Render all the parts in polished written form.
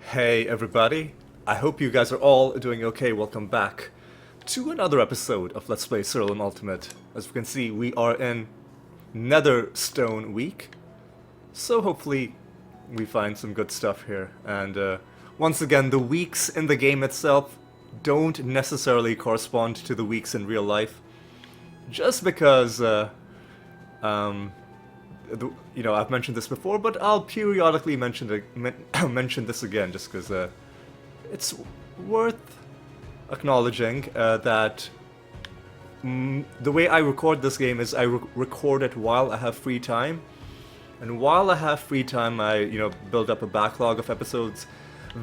Hey everybody, I hope you guys are all doing okay. Welcome back to another episode of Let's Play Siralim Ultimate. As you can see, we are in Nether Stone week, so hopefully we find some good stuff here. And once again, the weeks in the game itself don't necessarily correspond to the weeks in real life, just because um, I've mentioned this before, but I'll periodically mention this again, just because it's worth acknowledging that the way I record this game is I record it while I have free time, and while I have free time, I build up a backlog of episodes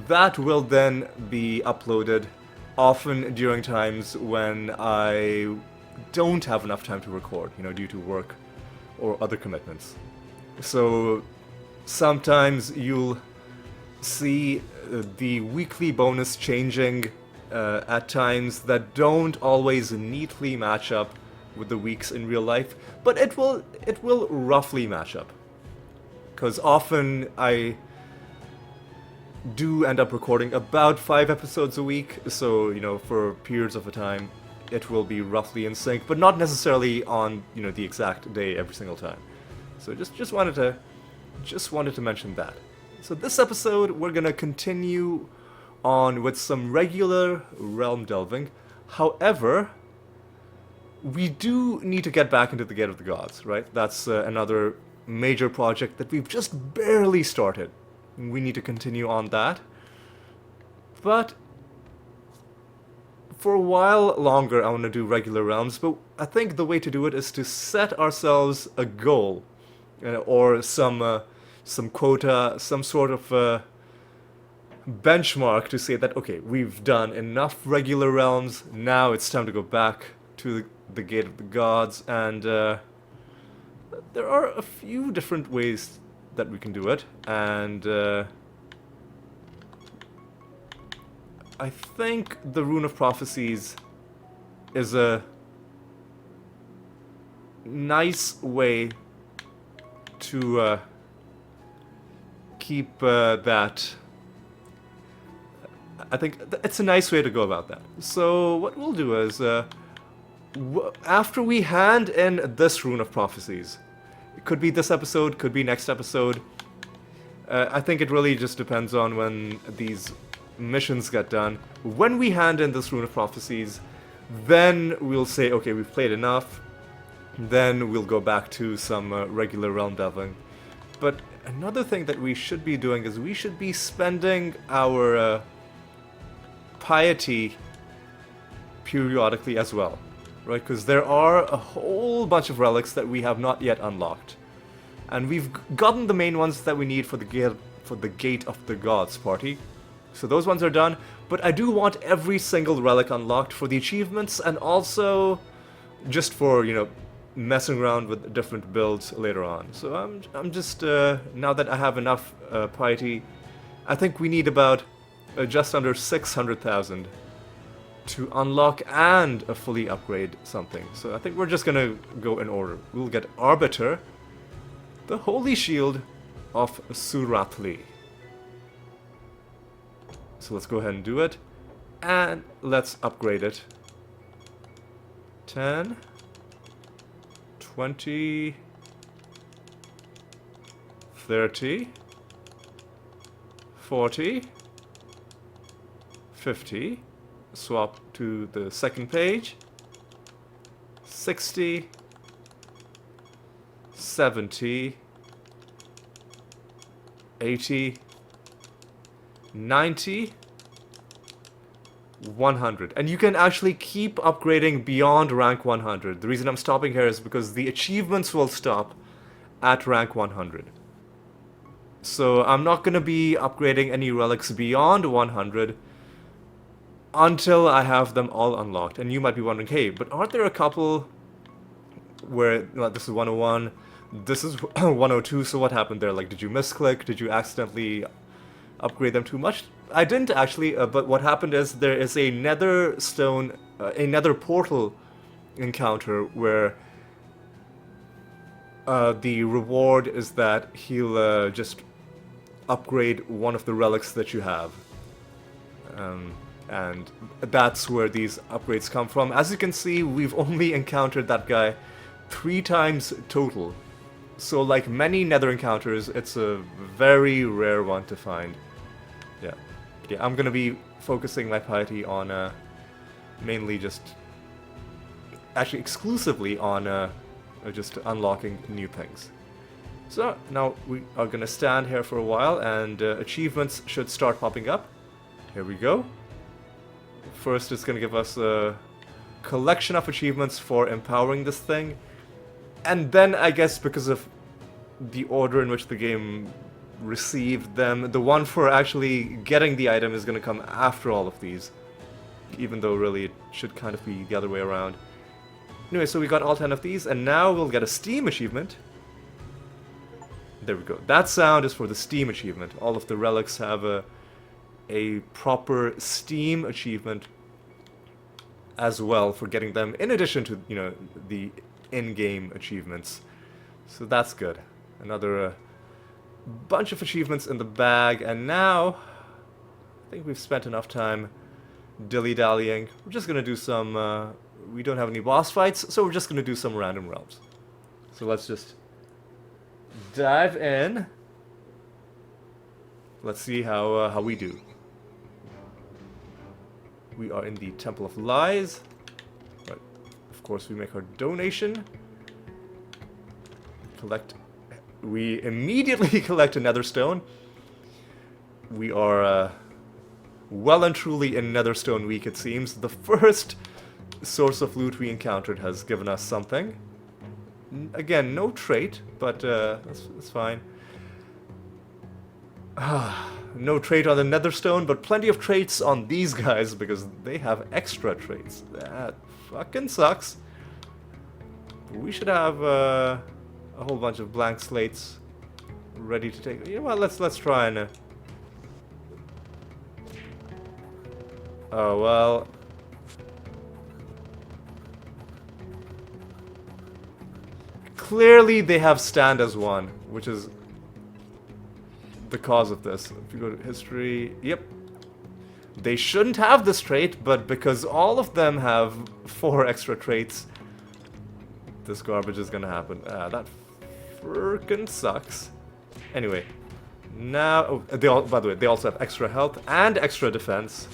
that will then be uploaded, often during times when I don't have enough time to record, due to work or other commitments. So sometimes you'll see the weekly bonus changing at times that don't always neatly match up with the weeks in real life, but it will roughly match up. Because often I do end up recording about 5 episodes a week, so for periods of a time it will be roughly in sync, but not necessarily on the exact day every single time. So just wanted to mention that. So this episode we're gonna continue on with some regular realm delving. However, we do need to get back into the Gate of the Gods, right? That's another major project that we've just barely started. We need to continue on that. But for a while longer, I want to do regular realms, but I think the way to do it is to set ourselves a goal, or some quota, some sort of benchmark to say that, okay, we've done enough regular realms, now it's time to go back to the Gate of the Gods, and there are a few different ways that we can do it, and I think the Rune of Prophecies is a nice way to keep that. I think it's a nice way to go about that. So what we'll do is, after we hand in this Rune of Prophecies, it could be this episode, could be next episode. I think it really just depends on when these missions get done. When we hand in this Rune of Prophecies, then we'll say, okay, we've played enough. Then we'll go back to some regular realm delving. But another thing that we should be doing is we should be spending our piety periodically as well, right? Because there are a whole bunch of relics that we have not yet unlocked, and we've gotten the main ones that we need for the Gate of the Gods party. So those ones are done, but I do want every single relic unlocked for the achievements, and also just for messing around with different builds later on. So I'm just now that I have enough piety, I think we need about just under 600,000 to unlock and fully upgrade something. So I think we're just gonna go in order. We'll get Arbiter, the Holy Shield of Siralim. So let's go ahead and do it, and let's upgrade it. 10, 20, 30, 40, 50, swap to the second page, 60, 70, 80, 90, 100. And you can actually keep upgrading beyond rank 100. The reason I'm stopping here is because the achievements will stop at rank 100. So I'm not going to be upgrading any relics beyond 100 until I have them all unlocked. And you might be wondering, hey, but aren't there a couple where this is 101, this is 102, so what happened there? Like, did you misclick? Did you accidentally upgrade them too much? I didn't actually, but what happened is there is a Nether Stone, a Nether Portal encounter where the reward is that he'll just upgrade one of the relics that you have. And that's where these upgrades come from. As you can see, we've only encountered that guy 3 times total. So like many Nether encounters, it's a very rare one to find. Yeah, I'm gonna be focusing my piety on mainly just... actually exclusively on just unlocking new things. So now we are gonna stand here for a while and achievements should start popping up. Here we go. First it's gonna give us a collection of achievements for empowering this thing. And then I guess because of the order in which the game received them, the one for actually getting the item is gonna come after all of these. Even though really it should kind of be the other way around. Anyway, so we got all 10 of these, and now we'll get a Steam achievement. There we go. That sound is for the Steam achievement. All of the relics have a proper Steam achievement as well for getting them, in addition to, you know, the in-game achievements. So that's good. Another bunch of achievements in the bag, and now I think we've spent enough time dilly-dallying. We're just gonna do some... we don't have any boss fights, so we're just gonna do some random realms. So let's just dive in. Let's see how we do. We are in the Temple of Lies. But of course we make our donation. Collect. We immediately collect a Nether Stone. We are well and truly in Nether Stone week, it seems. The first source of loot we encountered has given us something. Again, no trait, but that's fine. No trait on the Nether Stone, but plenty of traits on these guys because they have extra traits. That fucking sucks. We should have a whole bunch of blank slates ready to take. You know what? Let's try and. Oh well. Clearly they have stand as one, which is the cause of this. If you go to history, yep. They shouldn't have this trait, but because all of them have 4 extra traits, this garbage is gonna happen. That frickin' sucks. Anyway, now... Oh, by the way, they also have extra health and extra defense.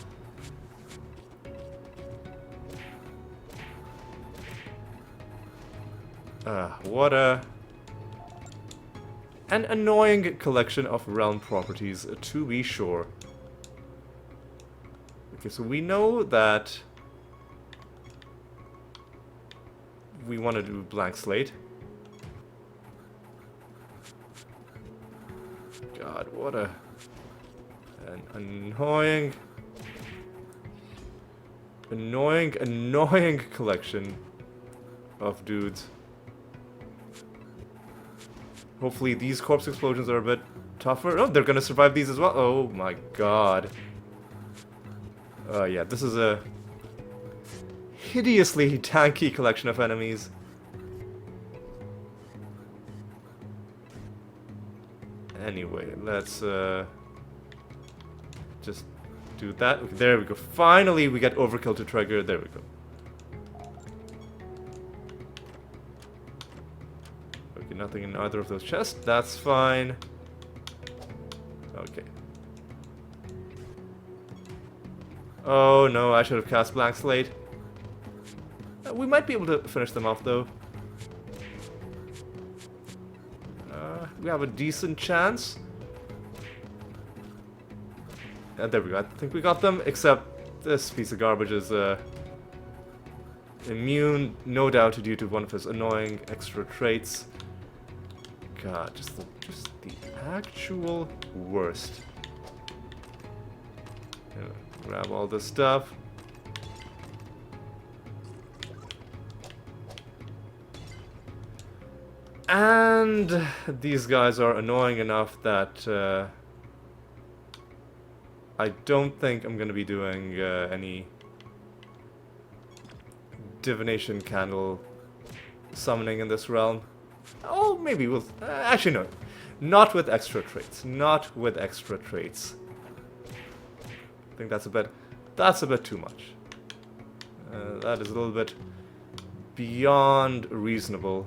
What an annoying collection of realm properties, to be sure. Okay, so we know that we want to do blank slate. God, what an annoying collection of dudes. Hopefully these corpse explosions are a bit tougher. Oh, they're gonna survive these as well. Oh my god. Yeah, this is a hideously tanky collection of enemies. Anyway, let's just do that. Okay, there we go. Finally, we get overkill to trigger. There we go. Okay, nothing in either of those chests. That's fine. Okay. Oh no, I should have cast blank slate. We might be able to finish them off though. We have a decent chance. There we go. I think we got them, except this piece of garbage is immune, no doubt due to one of his annoying extra traits. God, just the actual worst. Grab all this stuff. And these guys are annoying enough that I don't think I'm going to be doing any divination candle summoning in this realm. Oh, maybe we'll... actually, no. Not with extra traits. Not with extra traits. I think that's a bit too much. That is a little bit beyond reasonable.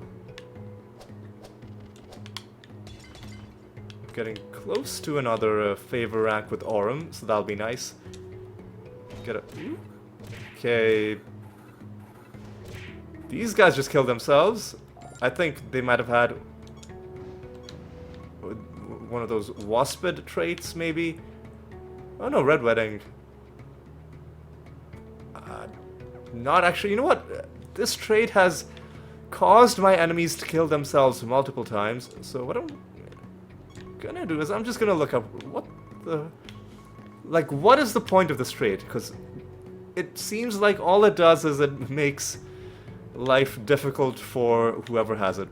Getting close to another favor rank with Aurum, so that'll be nice. Get a... Okay. These guys just killed themselves. I think they might have had one of those waspid traits, maybe. Oh no, Red Wedding. Not actually. You know what? This trait has caused my enemies to kill themselves multiple times. So what I'm gonna do is I'm just gonna look up what the... Like, what is the point of this trait? Because it seems like all it does is it makes life difficult for whoever has it.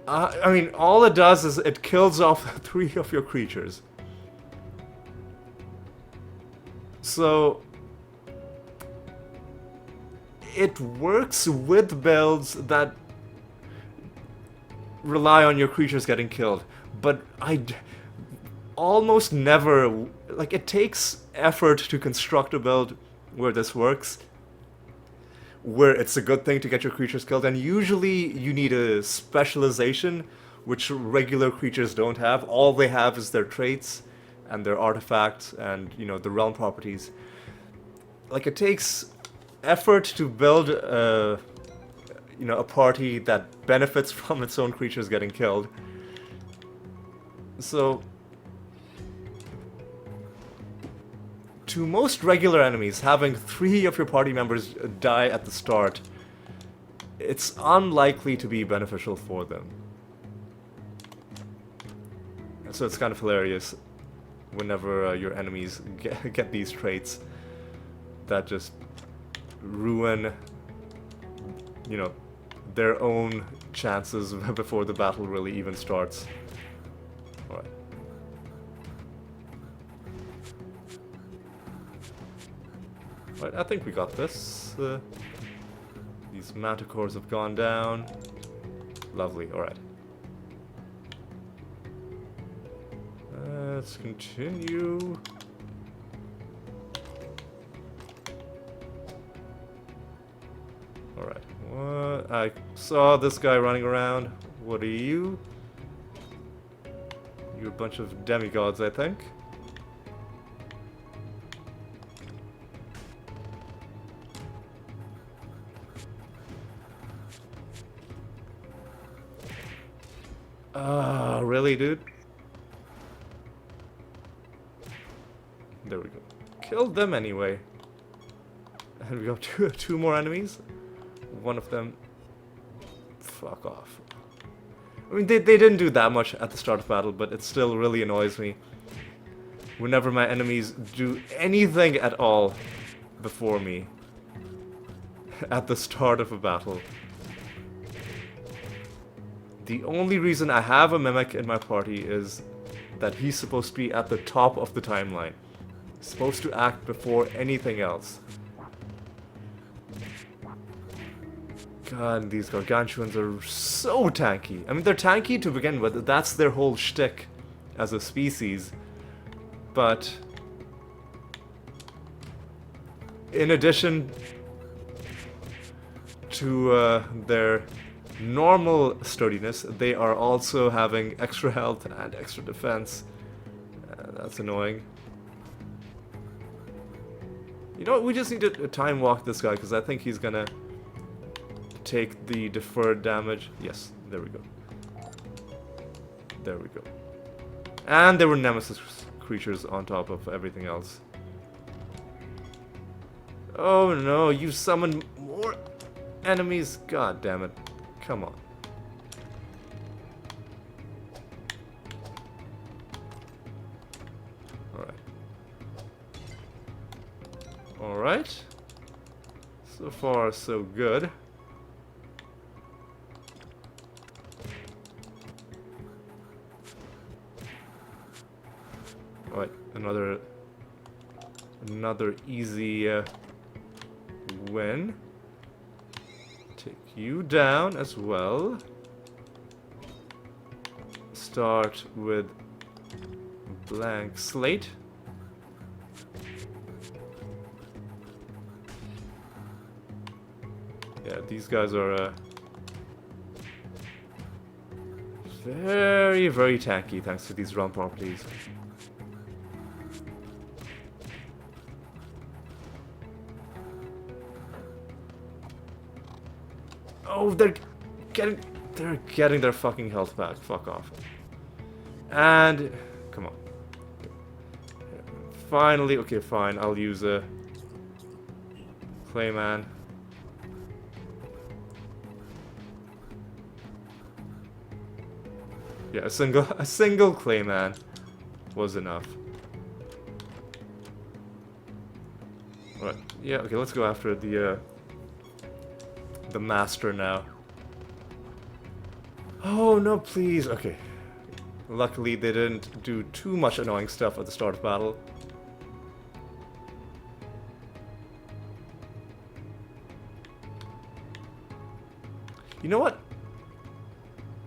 I mean, all it does is it kills off 3 of your creatures. So it works with builds that rely on your creatures getting killed, but I almost never... Like, it takes effort to construct a build where this works, where it's a good thing to get your creatures killed, and usually you need a specialization which regular creatures don't have. All they have is their traits and their artifacts and, you know, the realm properties. Like, it takes effort to build a, you know, a party that benefits from its own creatures getting killed. So to most regular enemies, having 3 of your party members die at the start, it's unlikely to be beneficial for them. So it's kind of hilarious whenever your enemies get these traits that just ruin, you know, their own chances before the battle really even starts. Alright. Right, I think we got this. These manticores have gone down. Lovely, alright. Let's continue. Alright, what? I saw this guy running around. What are you? You're a bunch of demigods, I think. Really, dude? There we go. Killed them anyway. And we got two more enemies. One of them... Fuck off. I mean, they didn't do that much at the start of battle, but it still really annoys me whenever my enemies do anything at all before me at the start of a battle. The only reason I have a Mimic in my party is that he's supposed to be at the top of the timeline. He's supposed to act before anything else. God, these gargantuans are so tanky. I mean, they're tanky to begin with. That's their whole shtick as a species. But in addition to their normal sturdiness, they are also having extra health and extra defense. That's annoying. You know what, we just need to time walk this guy, because I think he's gonna take the deferred damage. Yes, there we go. There we go. And there were nemesis creatures on top of everything else. Oh no, you summoned more enemies. God damn it. Come on. Alright. Alright. So far, so good. Alright, another easy win. Take you down as well. start with blank slate. Yeah, these guys are very, very tanky thanks to these realm properties. Oh, they're getting their fucking health back. Fuck off. And come on. Finally, okay, fine. I'll use a Clayman. Yeah, a single Clayman was enough. Alright, yeah, okay, let's go after the master now. Oh no, please. Okay. Luckily they didn't do too much annoying stuff at the start of battle. You know what?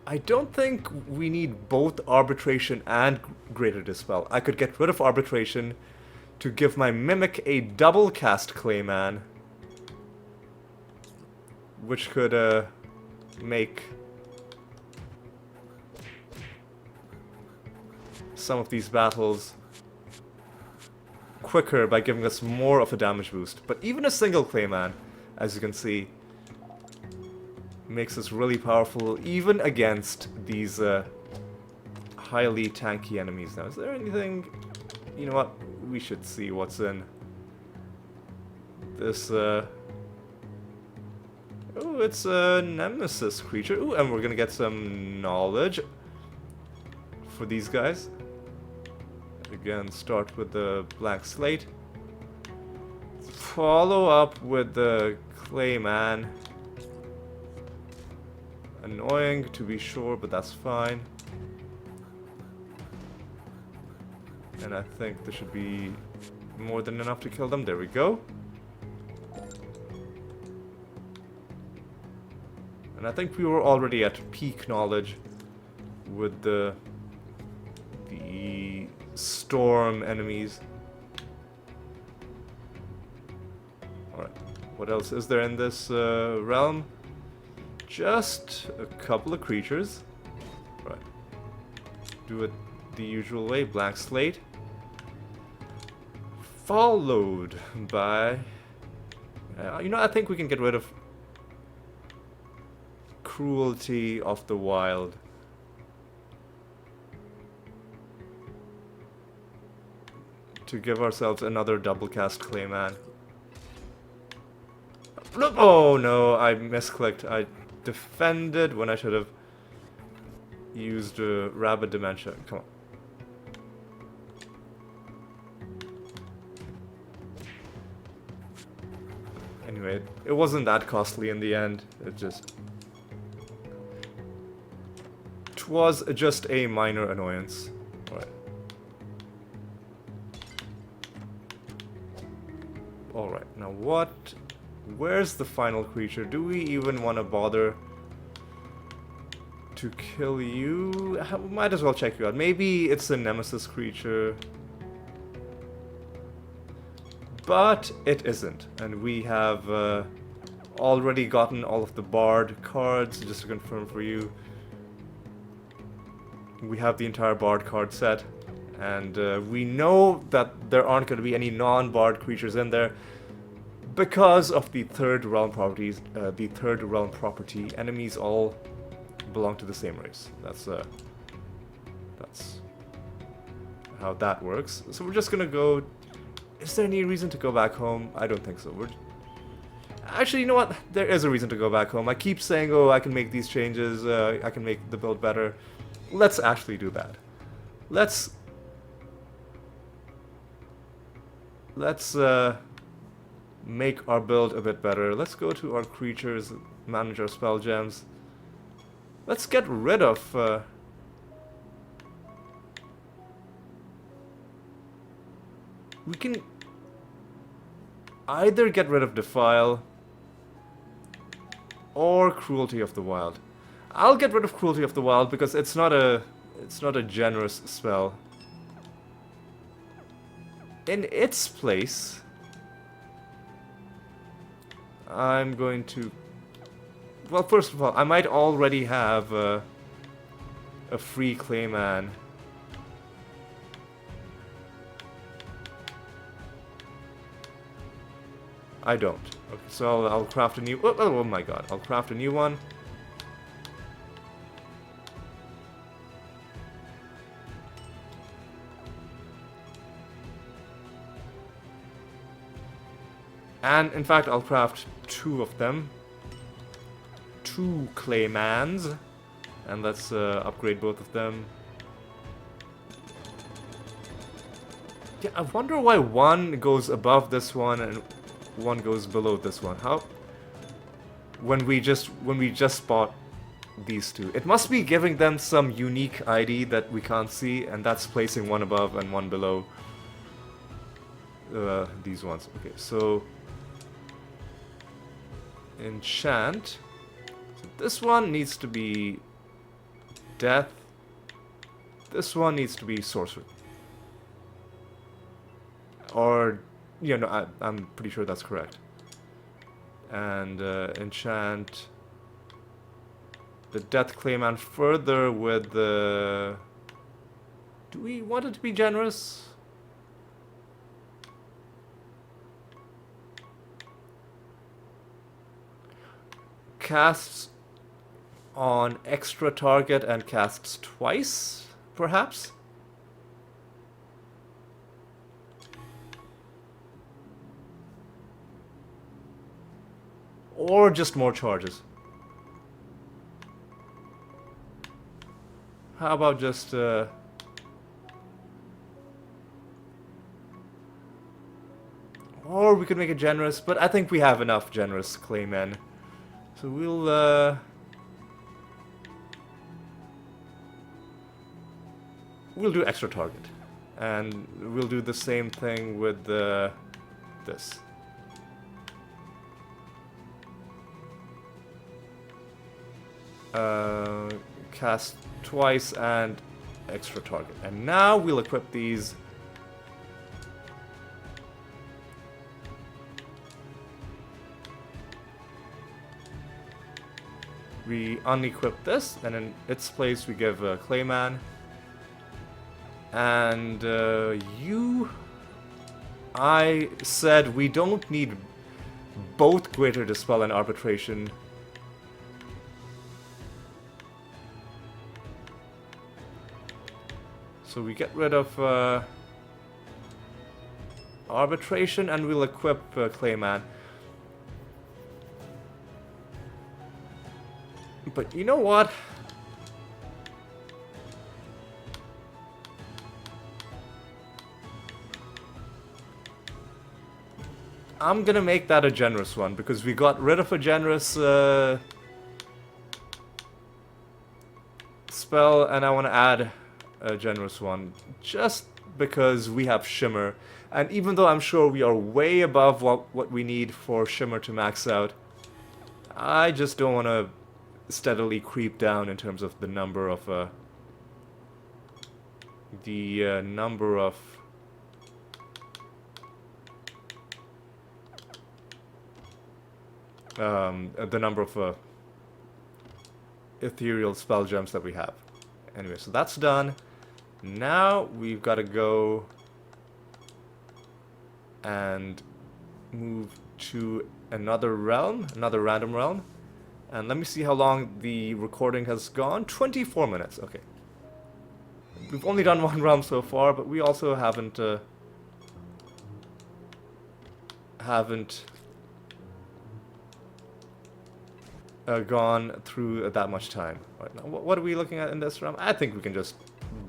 I don't think we need both Arbitration and Greater Dispel. I could get rid of Arbitration to give my Mimic a double cast Clayman, which could make some of these battles quicker by giving us more of a damage boost. But even a single Clayman, as you can see, makes us really powerful even against these highly tanky enemies. Now, is there anything... You know what? We should see what's in this... Oh, it's a Nemesis creature. Ooh, and we're gonna get some knowledge for these guys. Again, start with the blank slate. Follow up with the Clayman. Annoying to be sure, but that's fine. And I think there should be more than enough to kill them. There we go. And I think we were already at peak knowledge with the storm enemies. Alright, what else is there in this realm? Just a couple of creatures. Right. Do it the usual way, blank slate. Followed by... you know, I think we can get rid of Cruelty of the Wild. To give ourselves another double cast Clayman. Oh no, I misclicked. I defended when I should have used Rabid Dementia. Come on. Anyway, it wasn't that costly in the end. It just... 'Twas just a minor annoyance. Alright. Alright, now what... Where's the final creature? Do we even want to bother to kill you? Might as well check you out. Maybe it's a Nemesis creature. But it isn't. And we have already gotten all of the Bard cards, just to confirm for you. We have the entire Bard card set. And we know that there aren't going to be any non-Bard creatures in there. Because of the third realm properties, enemies all belong to the same race. That's how that works. So we're just gonna go. Is there any reason to go back home? I don't think so. Actually, you know what? There is a reason to go back home. I keep saying, oh, I can make these changes. I can make the build better. Let's actually do that. Let's make our build a bit better. Let's go to our creatures, manage our spell gems. Let's get rid of... we can either get rid of Defile or Cruelty of the Wild. I'll get rid of Cruelty of the Wild because it's not a It's not a generous spell. In its place, I'm going to... Well, first of all, I might already have a free Clayman. I don't. Okay, so I'll craft a new... Oh my god, I'll craft a new one. And in fact, I'll craft 2 of them. 2 Claymans. And let's upgrade both of them. Yeah, I wonder why one goes above this one and one goes below this one. How? When we just bought these 2. It must be giving them some unique ID that we can't see, and that's placing one above and one below these ones. Okay, so enchant. So this one needs to be death. This one needs to be sorcery. Or, you know, I'm pretty sure that's correct. And enchant the Death Clayman further with the... Do we want it to be generous? Casts on extra target and casts twice, perhaps? Or just more charges. How about just or we could make it generous, but I think we have enough generous Claymen. So we'll do extra target. And we'll do the same thing with this. Cast twice and extra target. And now we'll equip these. We unequip this, and in its place we give a Clayman. And I said we don't need both Greater Dispel and Arbitration. So we get rid of Arbitration and we'll equip Clayman. But you know what? I'm gonna make that a generous one because we got rid of a generous spell and I want to add a generous one just because we have Shimmer, and even though I'm sure we are way above what we need for Shimmer to max out, I just don't want to steadily creep down in terms of the number of the number of ethereal spell gems that we have. Anyway, so that's done. Now we've got to go and move to another realm, another random realm. And let me see how long the recording has gone. 24 minutes, okay. We've only done one realm so far, but we also haven't gone through that much time. Right now, what are we looking at in this realm? I think we can just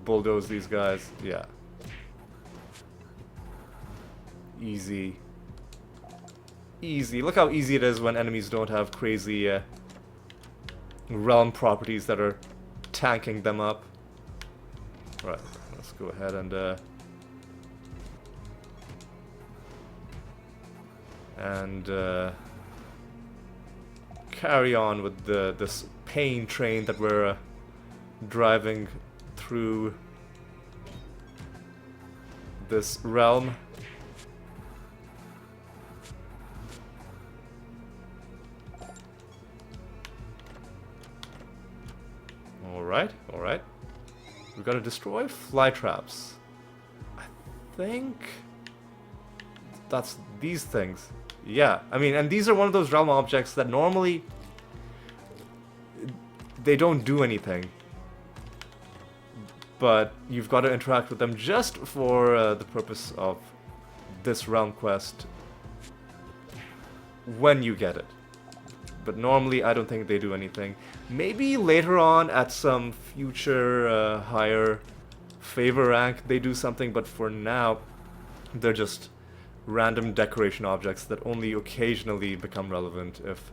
bulldoze these guys. Yeah. Easy. Easy. Look how easy it is when enemies don't have crazy realm properties that are tanking them up. Right, let's go ahead and carry on with this pain train that we're driving through this realm. Alright, alright. We gotta destroy fly traps. I think that's these things. Yeah, I mean, and these are one of those realm objects that normally they don't do anything. But you've got to interact with them just for the purpose of this realm quest when you get it. But normally I don't think they do anything. Maybe later on at some future higher favor rank they do something, but for now they're just random decoration objects that only occasionally become relevant if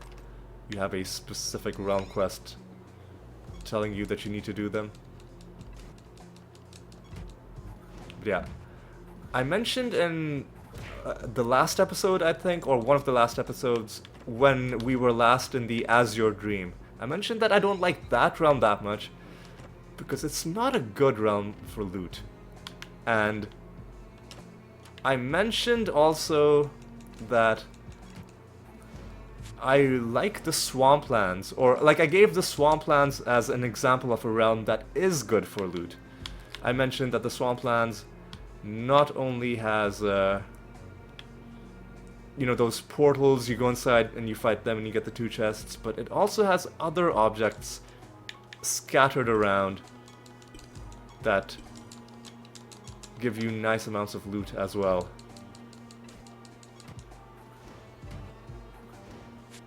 you have a specific realm quest telling you that you need to do them. But yeah, I mentioned in the last episode, I think, or one of the last episodes, when we were last in the As Your Dream, I mentioned that I don't like that realm that much because it's not a good realm for loot. And I mentioned also that I like the swamplands, or like I gave the swamplands as an example of a realm that is good for loot. I mentioned that the swamplands not only has you know, those portals, you go inside and you fight them and you get the 2 chests, but it also has other objects scattered around that give you nice amounts of loot as well.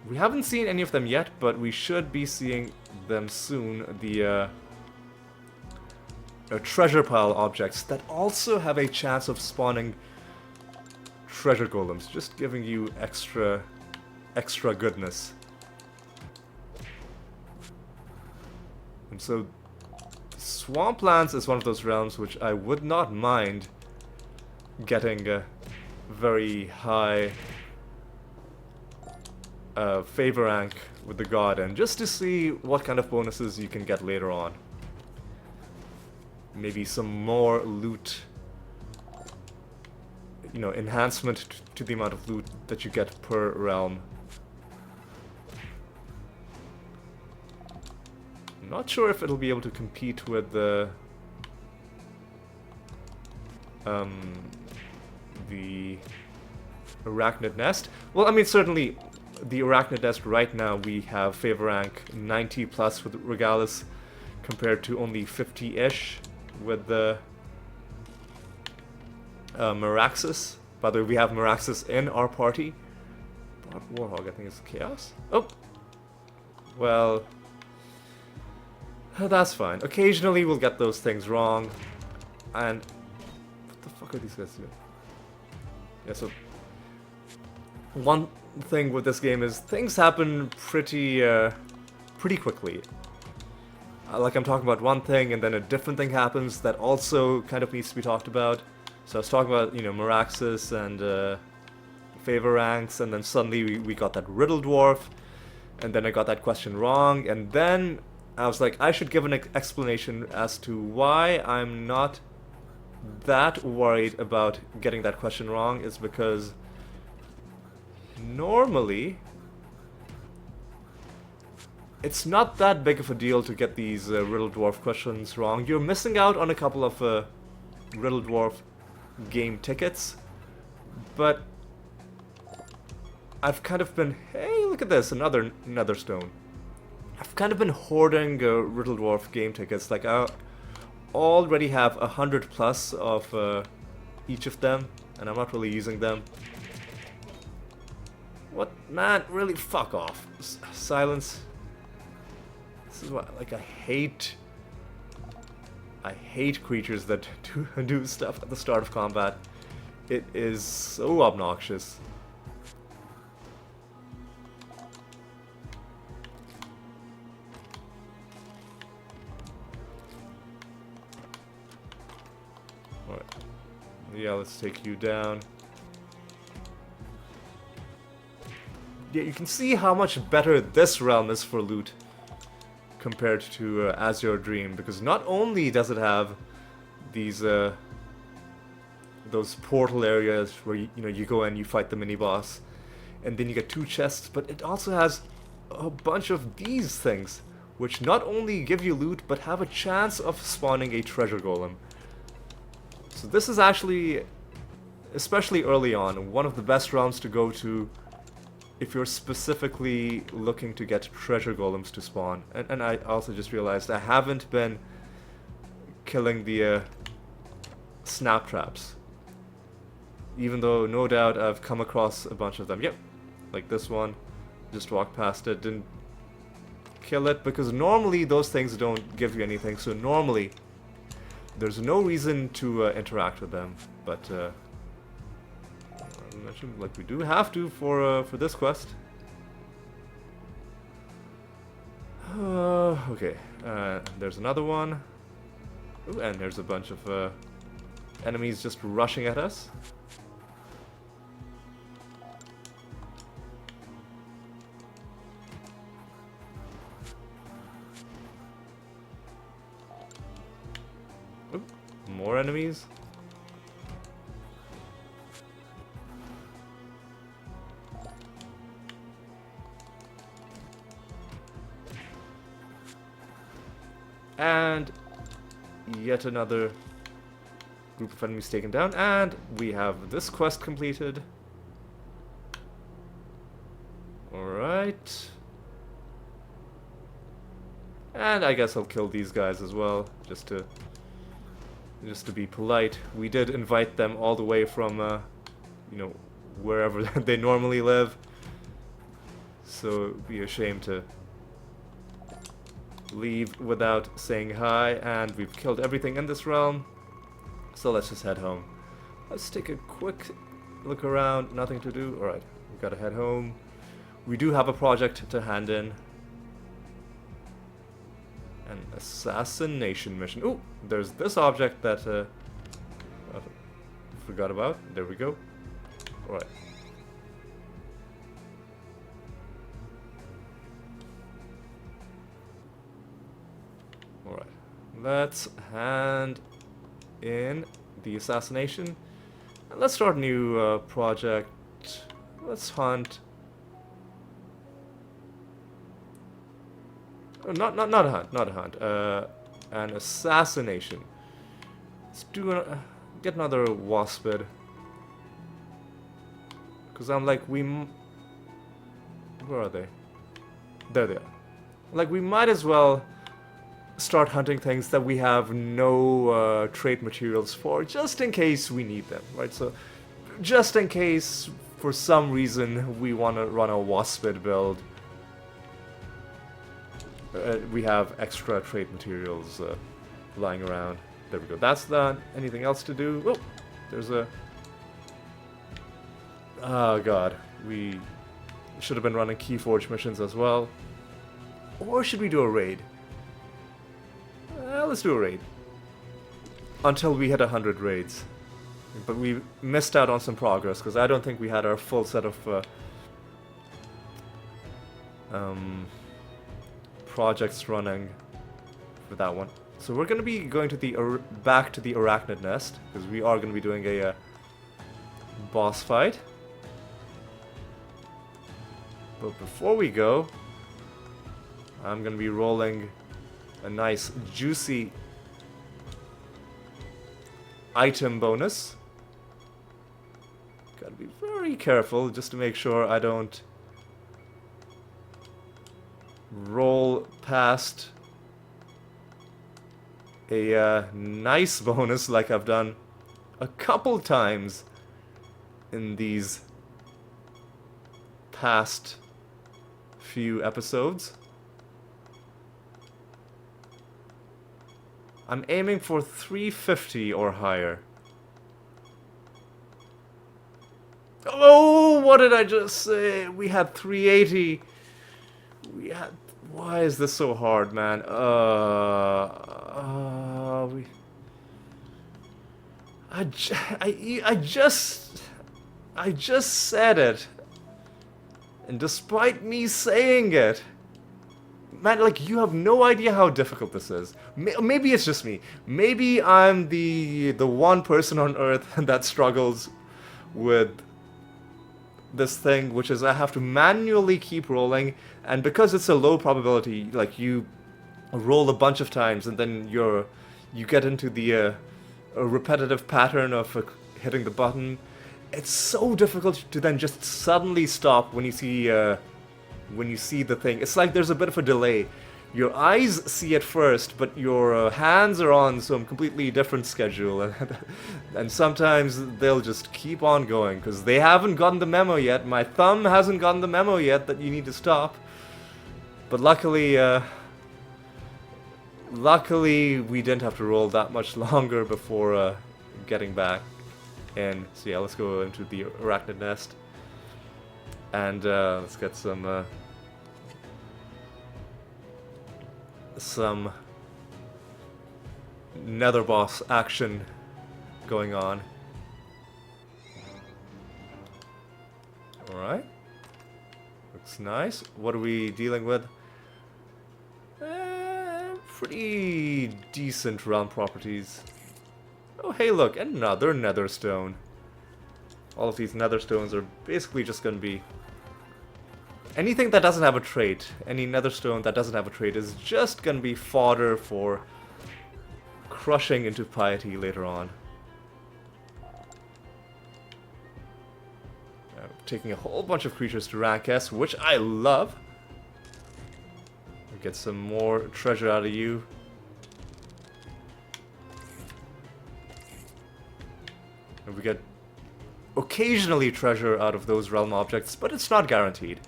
We haven't seen any of them yet, but we should be seeing them soon. The treasure pile objects that also have a chance of spawning treasure golems, just giving you extra goodness. And so Swamplands is one of those realms which I would not mind getting a very high favor rank with the god in, just to see what kind of bonuses you can get later on. Maybe some more loot, you know, enhancement to the amount of loot that you get per realm. I'm not sure if it'll be able to compete with the Arachnid Nest. Well, I mean, certainly the Arachnid Nest right now we have favor rank 90 plus with Regalis compared to only 50-ish with the Meraxus. By the way, we have Meraxus in our party. But Warhog, I think it's Chaos. Oh! Well, that's fine. Occasionally we'll get those things wrong. And what the fuck are these guys doing? Yeah, so one thing with this game is things happen pretty quickly. Like I'm talking about one thing and then a different thing happens that also kind of needs to be talked about. So I was talking about, you know, Meraxus and favor ranks, and then suddenly we got that Riddle Dwarf, and then I got that question wrong, and then I was like, I should give an explanation as to why I'm not that worried about getting that question wrong. Is because normally it's not that big of a deal to get these Riddle Dwarf questions wrong. You're missing out on a couple of Riddle Dwarf game tickets, but I've kind of been, hey, look at this, another Nether Stone. I've kind of been hoarding Riddle Dwarf game tickets. Like, I already have 100 plus of each of them, and I'm not really using them. What? Man, really? Fuck off. Silence. This is what, like, I hate creatures that do stuff at the start of combat. It is so obnoxious. Alright. Yeah, let's take you down. Yeah, you can see how much better this realm is for loot compared to Azure Dream, because not only does it have these those portal areas where you go in, you fight the mini boss, and then you get 2 chests, but it also has a bunch of these things, which not only give you loot, but have a chance of spawning a treasure golem. So this is actually, especially early on, one of the best realms to go to if you're specifically looking to get treasure golems to spawn. And I also just realized I haven't been killing the snap traps, even though no doubt I've come across a bunch of them. Yep, like this one, just walked past it, didn't kill it, because normally those things don't give you anything, so normally there's no reason to interact with them, but I mentioned, like, we do have to for this quest. Okay, there's another one. Ooh, and there's a bunch of enemies just rushing at us. Ooh, more enemies. And yet another group of enemies taken down, and we have this quest completed. Alright. And I guess I'll kill these guys as well, just to be polite. We did invite them all the way from, wherever they normally live. So it'd be a shame to leave without saying hi, and we've killed everything in this realm, so let's just head home. Let's take a quick look around. Nothing to do. Alright, we gotta head home. We do have a project to hand in. An assassination mission. Ooh, there's this object that I forgot about. There we go. Alright. Alright, let's hand in the assassination. And let's start a new project. Let's hunt. Oh, not a hunt, not a hunt. An assassination. Let's do get another waspid. Because I'm like, where are they? There they are. Like, we might as well start hunting things that we have no trait materials for, just in case we need them, right? So, just in case, for some reason, we want to run a waspid build, we have extra trait materials lying around. There we go. That's done. Anything else to do? Oh, there's a... Oh god, we should have been running Keyforge missions as well. Or should we do a raid? Let's do a raid. Until we hit 100 raids. But we missed out on some progress, because I don't think we had our full set of projects running for that one. So we're going to be going to the back to the Arachnid Nest, because we are going to be doing a boss fight. But before we go, I'm going to be rolling a nice juicy item bonus. Gotta be very careful just to make sure I don't roll past a nice bonus like I've done a couple times in these past few episodes. I'm aiming for 350 or higher. Oh, what did I just say? We had 380. We had... Why is this so hard, man? I just said it. And despite me saying it, man, like, you have no idea how difficult this is. Maybe it's just me. Maybe I'm the one person on Earth that struggles with this thing, which is I have to manually keep rolling, and because it's a low probability, like, you roll a bunch of times, and then you get into the a repetitive pattern of hitting the button. It's so difficult to then just suddenly stop when you see the thing. It's like there's a bit of a delay. Your eyes see it first, but your hands are on some completely different schedule, and sometimes they'll just keep on going because they haven't gotten the memo yet. My thumb hasn't gotten the memo yet that you need to stop. But luckily, we didn't have to roll that much longer before getting back in. So yeah, let's go into the arachnid nest, and let's get some nether boss action going on. Alright. Looks nice. What are we dealing with? Pretty decent realm properties. Oh hey look, another nether stone. All of these nether stones are basically just gonna be anything that doesn't have a trait. Any nether stone that doesn't have a trait is just gonna be fodder for crushing into piety later on. Taking a whole bunch of creatures to rank S, which I love. Get some more treasure out of you. And we get occasionally treasure out of those realm objects, but it's not guaranteed.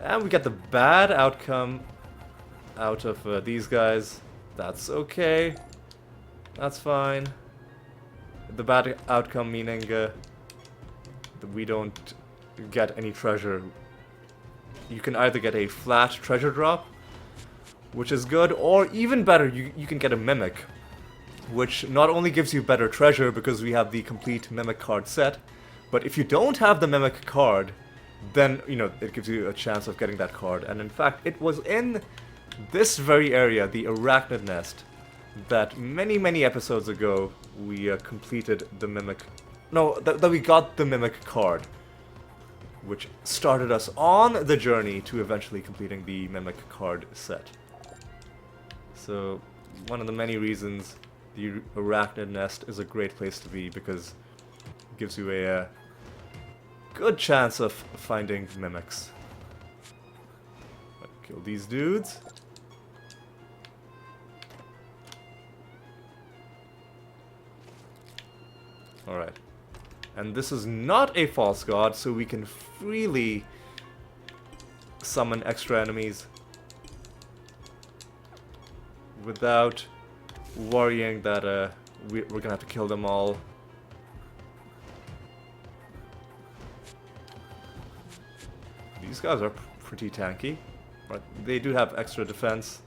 And we get the bad outcome out of these guys. That's okay. That's fine. The bad outcome meaning that we don't get any treasure. You can either get a flat treasure drop, which is good, or even better, you can get a mimic, which not only gives you better treasure because we have the complete mimic card set, but if you don't have the mimic card, then, you know, it gives you a chance of getting that card. And in fact, it was in this very area, the arachnid nest, that many episodes ago we completed the mimic... No, that we got the mimic card, which started us on the journey to eventually completing the mimic card set. So, one of the many reasons the arachnid nest is a great place to be, because it gives you a good chance of finding mimics. Kill these dudes. Alright. And this is not a false god, so we can freely summon extra enemies without worrying that we're gonna have to kill them all. These guys are pretty tanky, but they do have extra defense.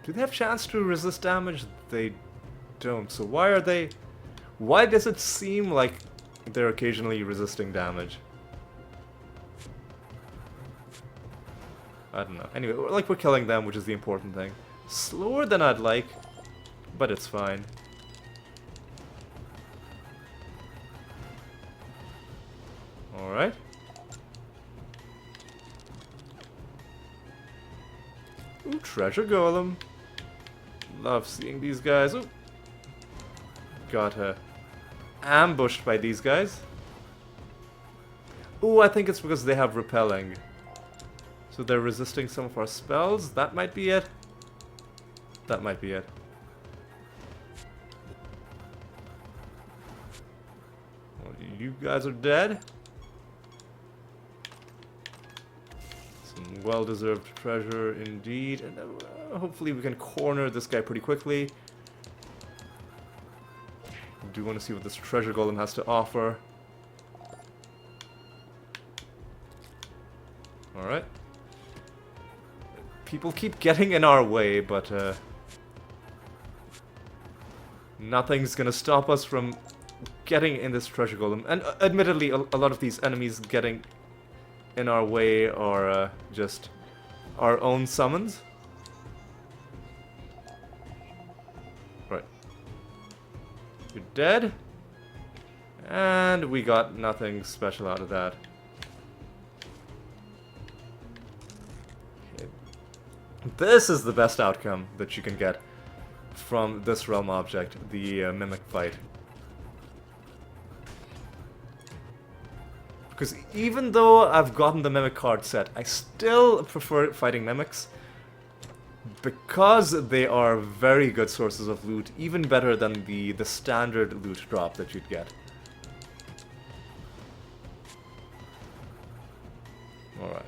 Do they have chance to resist damage? They don't. So why are they... Why does it seem like they're occasionally resisting damage? I don't know. Anyway, like, we're killing them, which is the important thing. Slower than I'd like, but it's fine. Alright. Ooh, treasure golem. Love seeing these guys. Ooh. Got ambushed by these guys. Ooh, I think it's because they have repelling. So they're resisting some of our spells. That might be it. That might be it. Well, you guys are dead. Some well-deserved treasure indeed. And hopefully we can corner this guy pretty quickly. I do want to see what this treasure golem has to offer. Alright. People keep getting in our way, but Nothing's gonna stop us from getting in this treasure golem. And admittedly, a lot of these enemies getting in our way are just our own summons. Right. You're dead. And we got nothing special out of that. Okay. This is the best outcome that you can get from this realm object, the mimic fight. Because even though I've gotten the mimic card set, I still prefer fighting mimics because they are very good sources of loot, even better than the standard loot drop that you'd get. Alright.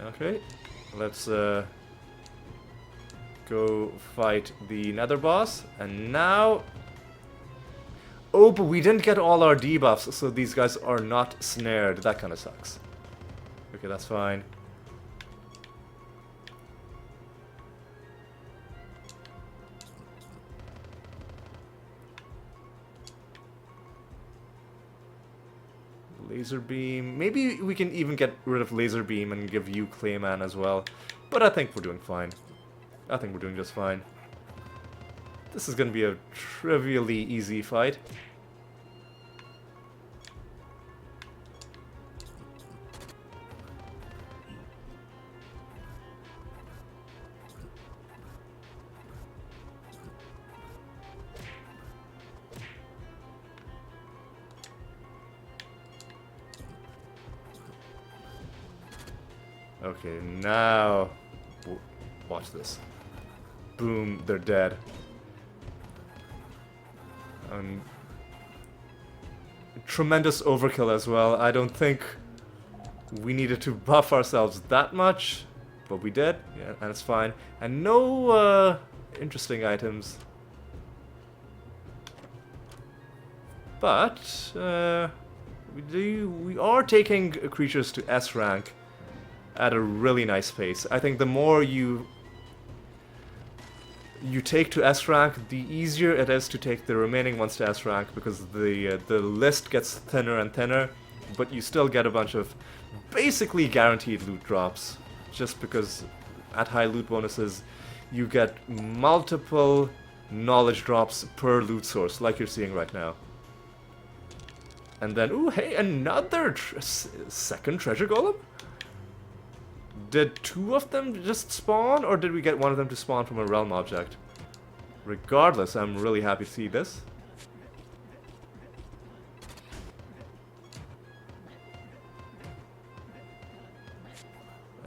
Okay, let's go fight the Nether boss, and now... Oh, but we didn't get all our debuffs, so these guys are not snared. That kind of sucks. Okay, that's fine. Laser beam. Maybe we can even get rid of laser beam and give you Clayman as well. But I think we're doing fine. I think we're doing just fine. This is going to be a trivially easy fight. Okay, now... Watch this. Boom, they're dead. Tremendous overkill as well. I don't think we needed to buff ourselves that much, but we did, yeah, and it's fine. And no interesting items. But we are taking creatures to S rank at a really nice pace. I think the more you take to S rank, the easier it is to take the remaining ones to S rank, because the list gets thinner and thinner, but you still get a bunch of basically guaranteed loot drops, just because at high loot bonuses you get multiple knowledge drops per loot source, like you're seeing right now. And then, ooh, hey, another second treasure golem? Did two of them just spawn, or did we get one of them to spawn from a realm object? Regardless, I'm really happy to see this.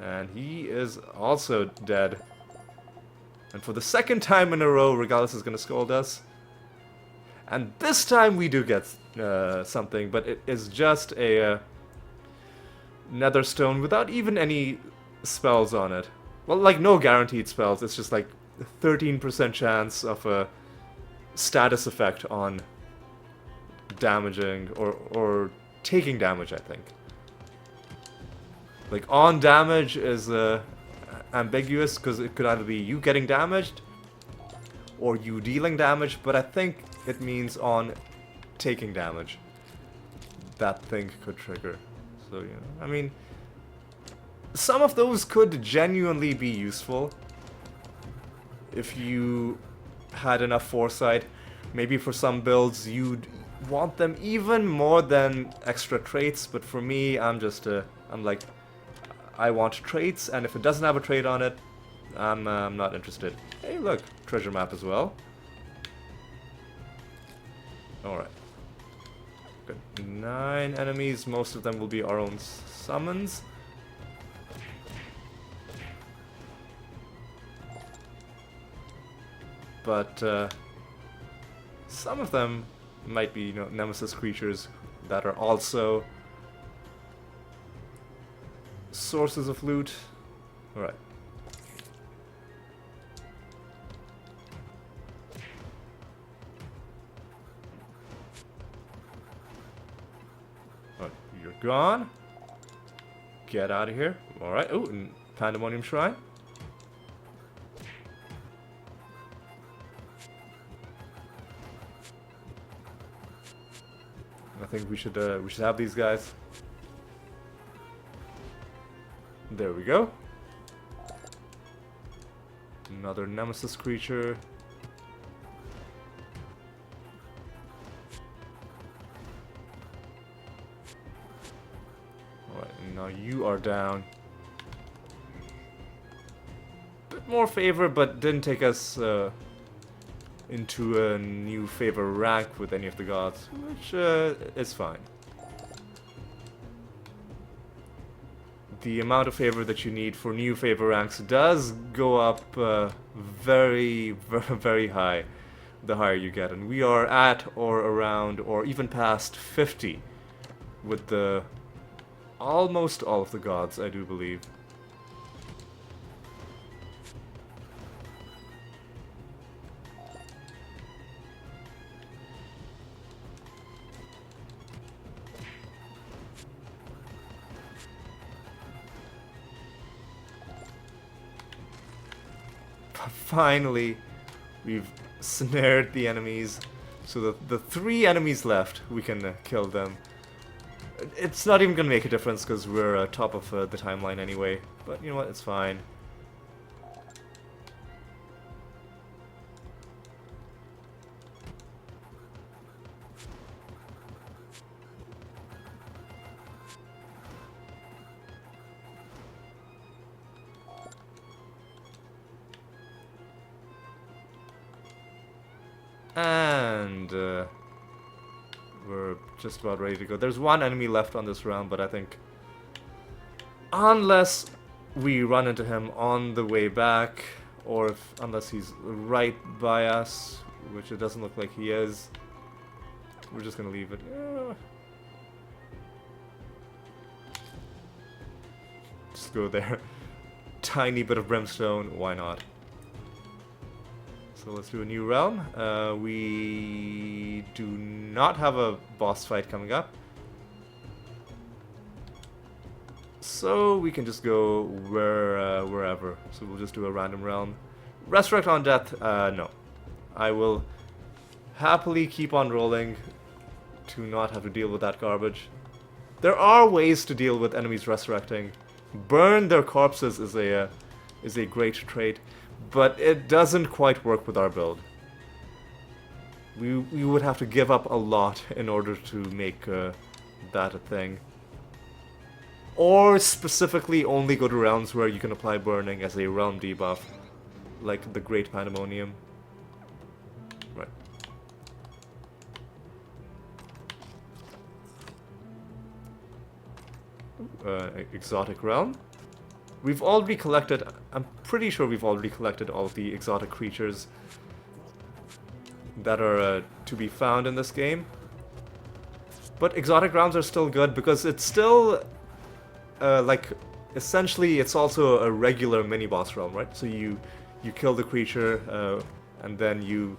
And he is also dead. And for the second time in a row, Regalis is going to scold us. And this time we do get something, but it is just a Nether Stone without even any spells on it. Well, like no guaranteed spells, it's just like 13% chance of a status effect on damaging or taking damage, I think. Like on damage is ambiguous, because it could either be you getting damaged or you dealing damage, but I think it means on taking damage that thing could trigger. So, you know, I mean, some of those could genuinely be useful if you had enough foresight. Maybe for some builds you'd want them even more than extra traits, but for me, I'm like, I want traits, and if it doesn't have a trait on it, I'm not interested. Hey, look, treasure map as well. Alright. Got 9 enemies, most of them will be our own summons. But some of them might be, you know, nemesis creatures that are also sources of loot. Alright. Alright, you're gone. Get out of here. Alright. Oh, and Pandemonium Shrine. think we should have these guys. There we go. Another nemesis creature. Alright, now you are down. Bit more favor, but didn't take us into a new favor rank with any of the gods, which is fine. The amount of favor that you need for new favor ranks does go up very, very high the higher you get, and we are at or around or even past 50 with the almost all of the gods, I do believe. Finally, we've snared the enemies, so the 3 enemies left, we can kill them. It's not even gonna make a difference because we're top of the timeline anyway, but you know what, it's fine. And we're just about ready to go. There's 1 enemy left on this round, but I think unless we run into him on the way back, or unless he's right by us, which it doesn't look like he is, we're just gonna leave it. Just go there. Tiny bit of brimstone, why not? So let's do a new realm. We do not have a boss fight coming up. So we can just go wherever. So we'll just do a random realm. Resurrect on death? No. I will happily keep on rolling to not have to deal with that garbage. There are ways to deal with enemies resurrecting. Burn their corpses is a great trait. But it doesn't quite work with our build. We would have to give up a lot in order to make that a thing. Or specifically only go to realms where you can apply burning as a realm debuff, like the Great Pandemonium. Right. Exotic realm. We've already collected, I'm pretty sure we've already collected all of the exotic creatures that are to be found in this game. But exotic realms are still good because it's still, like, essentially it's also a regular mini-boss realm, right? So you kill the creature and then you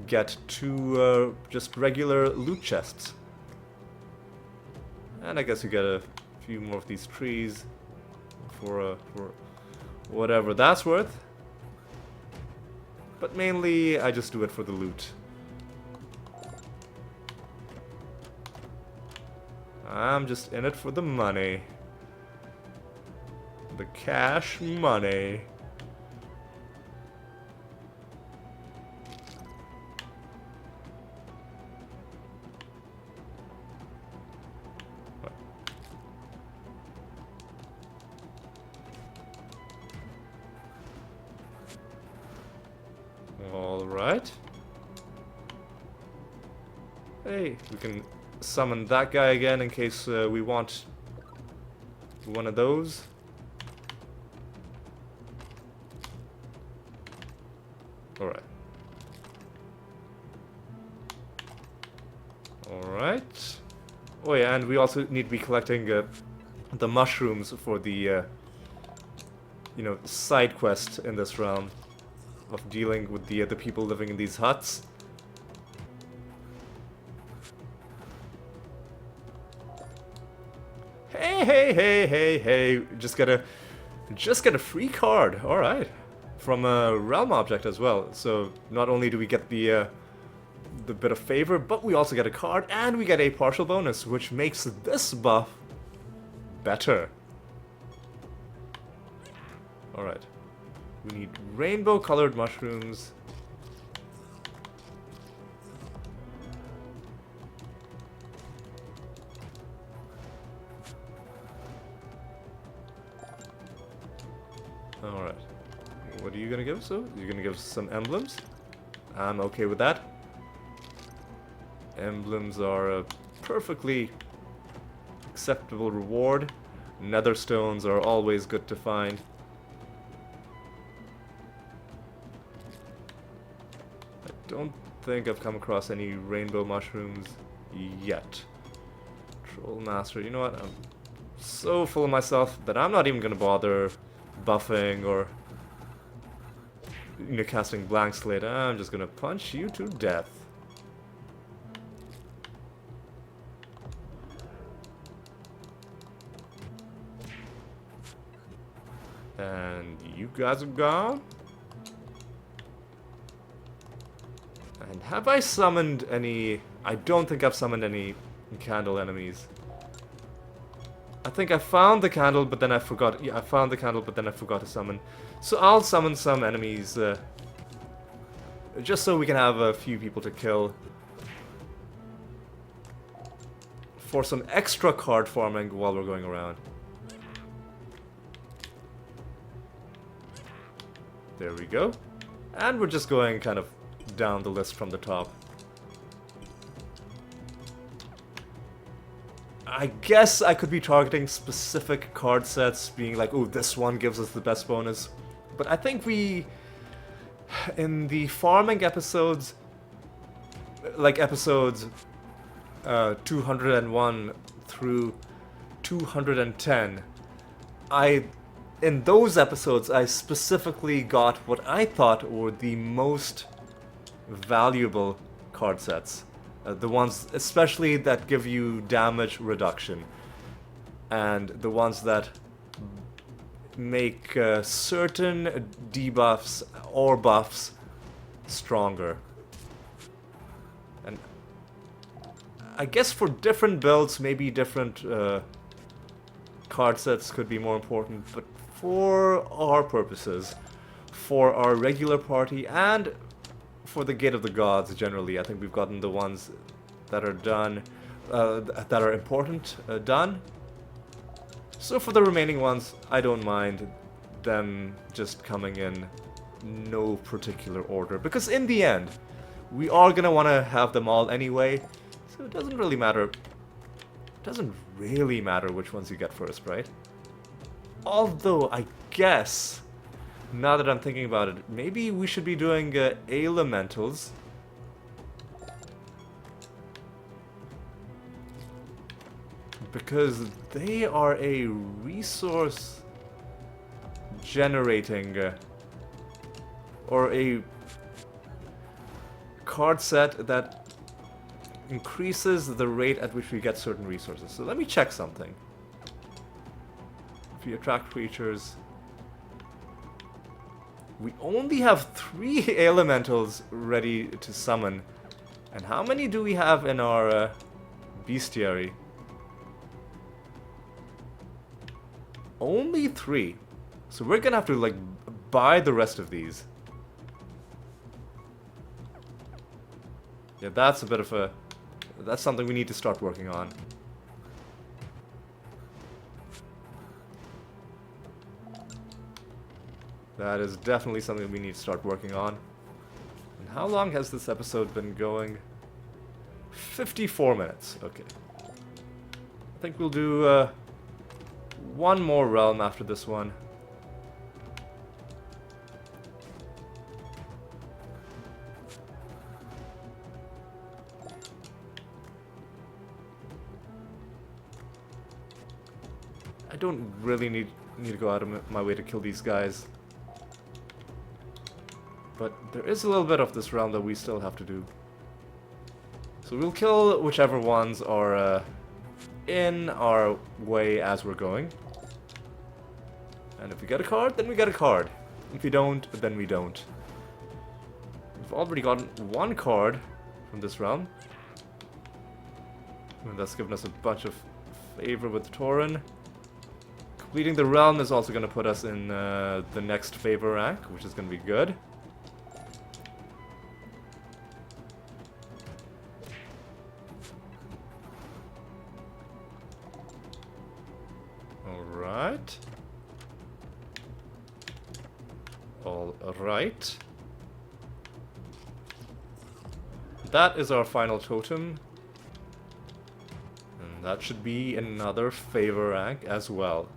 get 2 just regular loot chests. And I guess you get a few more of these trees. For whatever that's worth. But mainly, I just do it for the loot. I'm just in it for the money. The cash money. Alright. Hey, we can summon that guy again in case we want one of those. Alright. Alright. Oh yeah, and we also need to be collecting the mushrooms for the, you know, side quest in this realm of dealing with the people living in these huts. Hey! Just get a free card. All right, from a realm object as well. So not only do we get the the bit of favor, but we also get a card, and we get a partial bonus, which makes this buff better. Alright. We need rainbow-colored mushrooms. Alright. What are you gonna give us, though? You're gonna give us some emblems? I'm okay with that. Emblems are a perfectly acceptable reward. Nether Stones are always good to find. I don't think I've come across any rainbow mushrooms yet. Troll Master, you know what? I'm so full of myself that I'm not even gonna bother buffing or, you know, casting blank slate. I'm just gonna punch you to death. And you guys are gone? And have I summoned any... I don't think I've summoned any candle enemies. I think I found the candle, but then I forgot. Yeah, I found the candle, but then I forgot to summon. So I'll summon some enemies, just so we can have a few people to kill. For some extra card farming while we're going around. There we go. And we're just going kind of down the list from the top. I guess I could be targeting specific card sets, being like, oh, this one gives us the best bonus. But I think we, in the farming episodes, like episodes 201 through 210, in those episodes, I specifically got what I thought were the most valuable card sets. The ones especially that give you damage reduction. And the ones that make certain debuffs or buffs stronger. And I guess for different builds, maybe different card sets could be more important, but for our purposes, for our regular party, and for the Gate of the Gods generally, I think we've gotten the ones that are done, that are important, done. So for the remaining ones, I don't mind them just coming in no particular order, because in the end, we are gonna want to have them all anyway, so it doesn't really matter. It doesn't really matter which ones you get first, right? Although, I guess, now that I'm thinking about it, maybe we should be doing elementals. Because they are a resource generating or a card set that increases the rate at which we get certain resources. So let me check something. If you attract creatures, we only have 3 elementals ready to summon. And how many do we have in our bestiary? Only 3. So we're gonna have to, like, buy the rest of these. Yeah, that's a bit of a... That's something we need to start working on. That is definitely something we need to start working on. And how long has this episode been going? 54 minutes. Okay. I think we'll do one more realm after this one. I don't really need to go out of my way to kill these guys. But there is a little bit of this realm that we still have to do. So we'll kill whichever ones are in our way as we're going. And if we get a card, then we get a card. If we don't, then we don't. We've already gotten one card from this realm. And that's given us a bunch of favor with Tauren. Completing the realm is also going to put us in the next favor rank, which is going to be good. Alright. Alright. That is our final totem. And that should be another favor rank as well.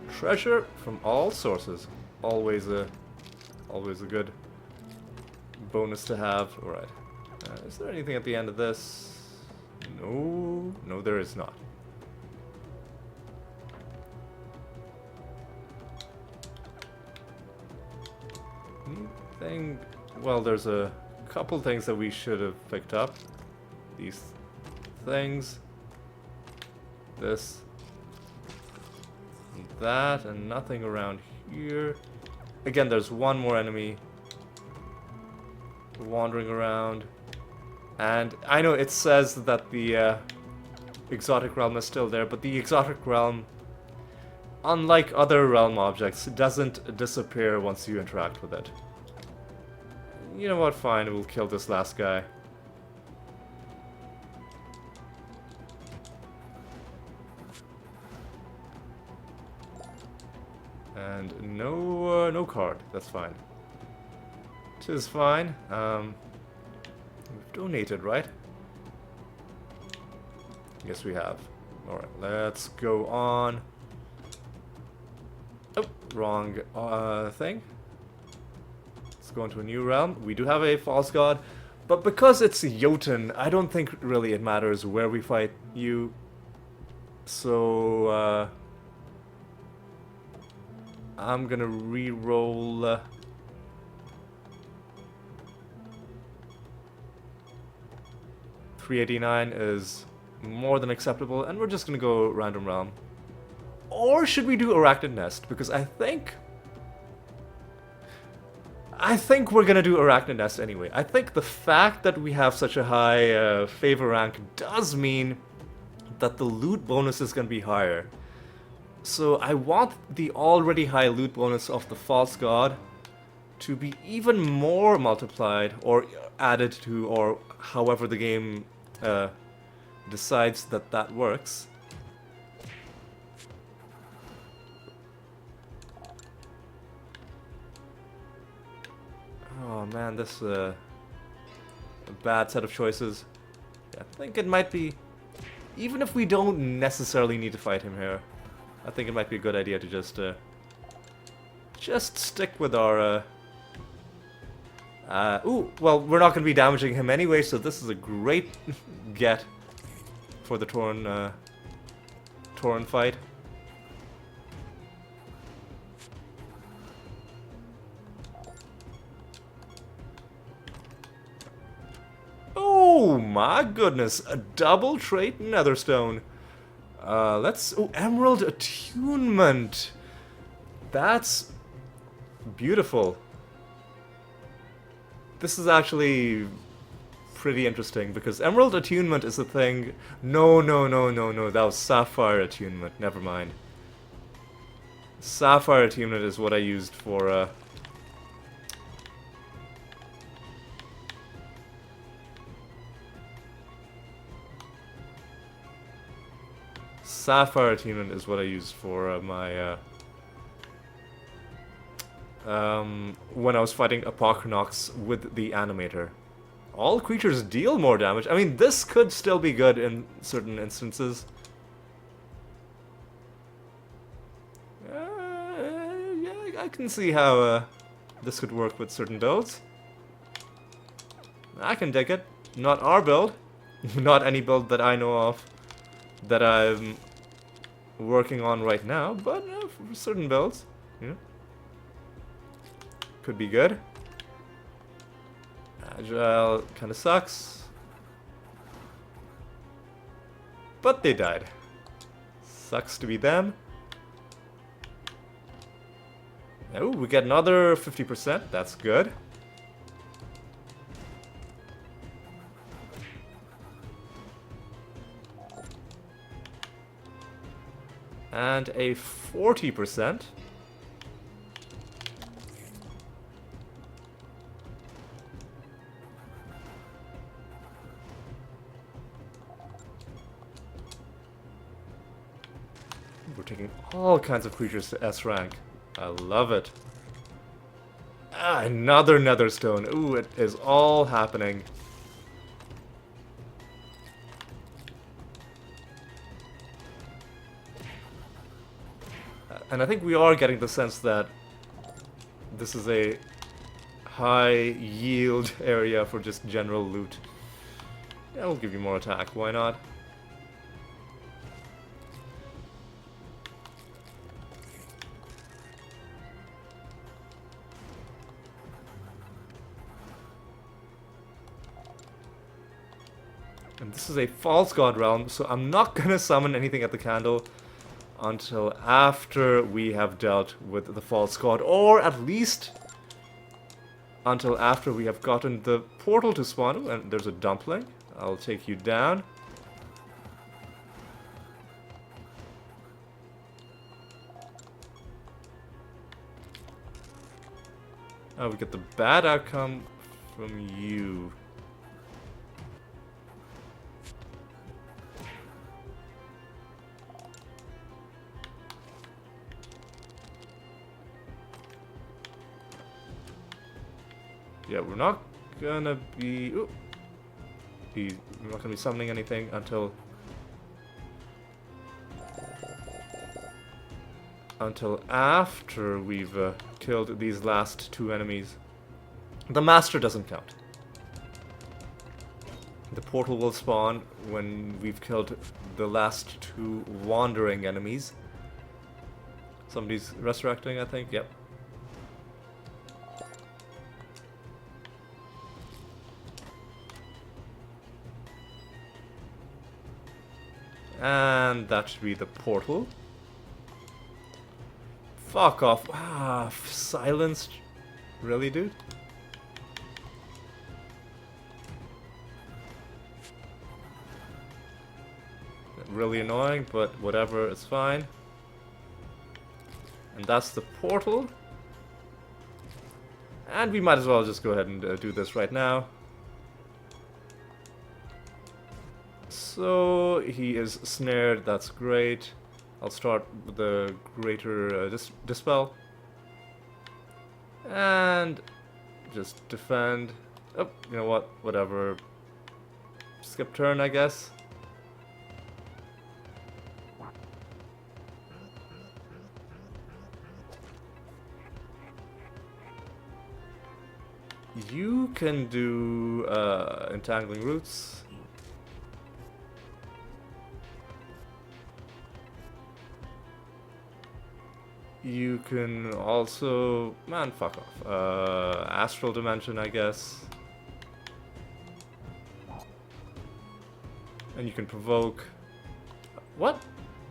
Treasure from all sources. Always a good bonus to have. Alright. Is there anything at the end of this? No. No, there is not. Anything? Well, there's a couple things that we should have picked up. These things. This. And that. And nothing around here. Again, there's one more enemy wandering around. And I know it says that the exotic realm is still there, but the exotic realm, unlike other realm objects, doesn't disappear once you interact with it. You know what, fine, we'll kill this last guy. And no card, that's fine. 'Tis fine. We've donated, right? Yes, we have. Alright, let's go on. Oh, wrong thing. Let's go into a new realm. We do have a false god, but because it's Jotun, I don't think really it matters where we fight you. So, I'm gonna re-roll... 389 is more than acceptable, and we're just gonna go random realm. Or should we do Arachnid Nest? Because I think we're gonna do Arachnid Nest anyway. I think the fact that we have such a high favor rank does mean that the loot bonus is gonna be higher. So I want the already high loot bonus of the false god to be even more multiplied or added to, or however the game decides that works. Oh man, this a bad set of choices. Yeah, I think it might be, even if we don't necessarily need to fight him here, I think it might be a good idea to just stick with our ooh, well, we're not going to be damaging him anyway, so this is a great get for the Tauren fight. Oh my goodness, a double trait Nether Stone. Oh, Emerald Attunement. That's beautiful. This is actually pretty interesting, because Emerald Attunement is a thing... No, that was Sapphire Attunement, never mind. Sapphire Attunement is what I used for, Sapphire Attunement is what I used for my, when I was fighting Apochronox with the Animator. All creatures deal more damage. I mean, this could still be good in certain instances. Yeah, I can see how this could work with certain builds. I can dig it. Not our build. Not any build that I know of that I'm working on right now, but for certain builds, you know, could be good. Agile kind of sucks, but they died. Sucks to be them. Oh, we get another 50%. That's good. And a 40%. We're taking all kinds of creatures to S rank. I love it. Ah, another Nether Stone. Ooh, it is all happening. And I think we are getting the sense that this is a high yield area for just general loot. Yeah, we'll give you more attack, why not? And this is a false god realm, so I'm not gonna summon anything at the candle until after we have dealt with the false god, or at least until after we have gotten the portal to spawn. And there's a dumpling. I'll take you down. Oh, we get the bad outcome from you. Yeah, we're not gonna be... Ooh, we're not gonna be summoning anything until after we've killed these last two enemies. The master doesn't count. The portal will spawn when we've killed the last two wandering enemies. Somebody's resurrecting, I think. Yep. And that should be the portal. Fuck off. Ah, silenced. Really, dude? Really annoying, but whatever, it's fine. And that's the portal. And we might as well just go ahead and do this right now. So he is snared, that's great. I'll start with the greater dispel. And just defend. Oh, you know what? Whatever. Skip turn, I guess. You can do entangling roots. You can also... Man, fuck off. Astral Dimension, I guess. And you can provoke... What?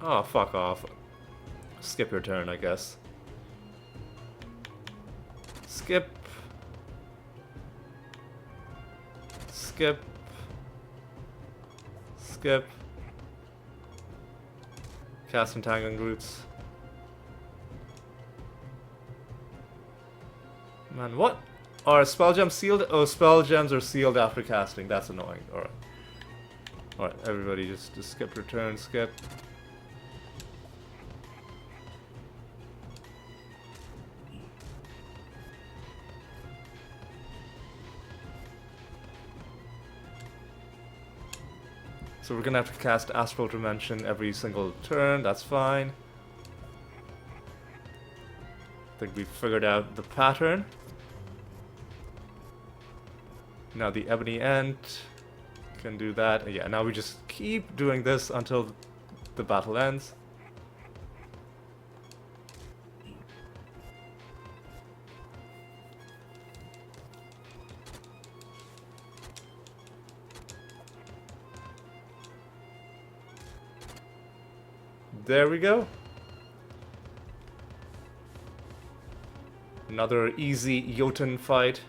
Oh, fuck off. Skip your turn, I guess. Skip. Skip. Skip. Cast Entangling Roots. Man, what? Are spell gems sealed? Oh, spell gems are sealed after casting. That's annoying. Alright. Alright, everybody just skip your turn, skip. So we're gonna have to cast Astral Dimension every single turn, that's fine. I think we've figured out the pattern. Now the Ebony Ent can do that. Yeah, now we just keep doing this until the battle ends. There we go. Another easy Jotun fight.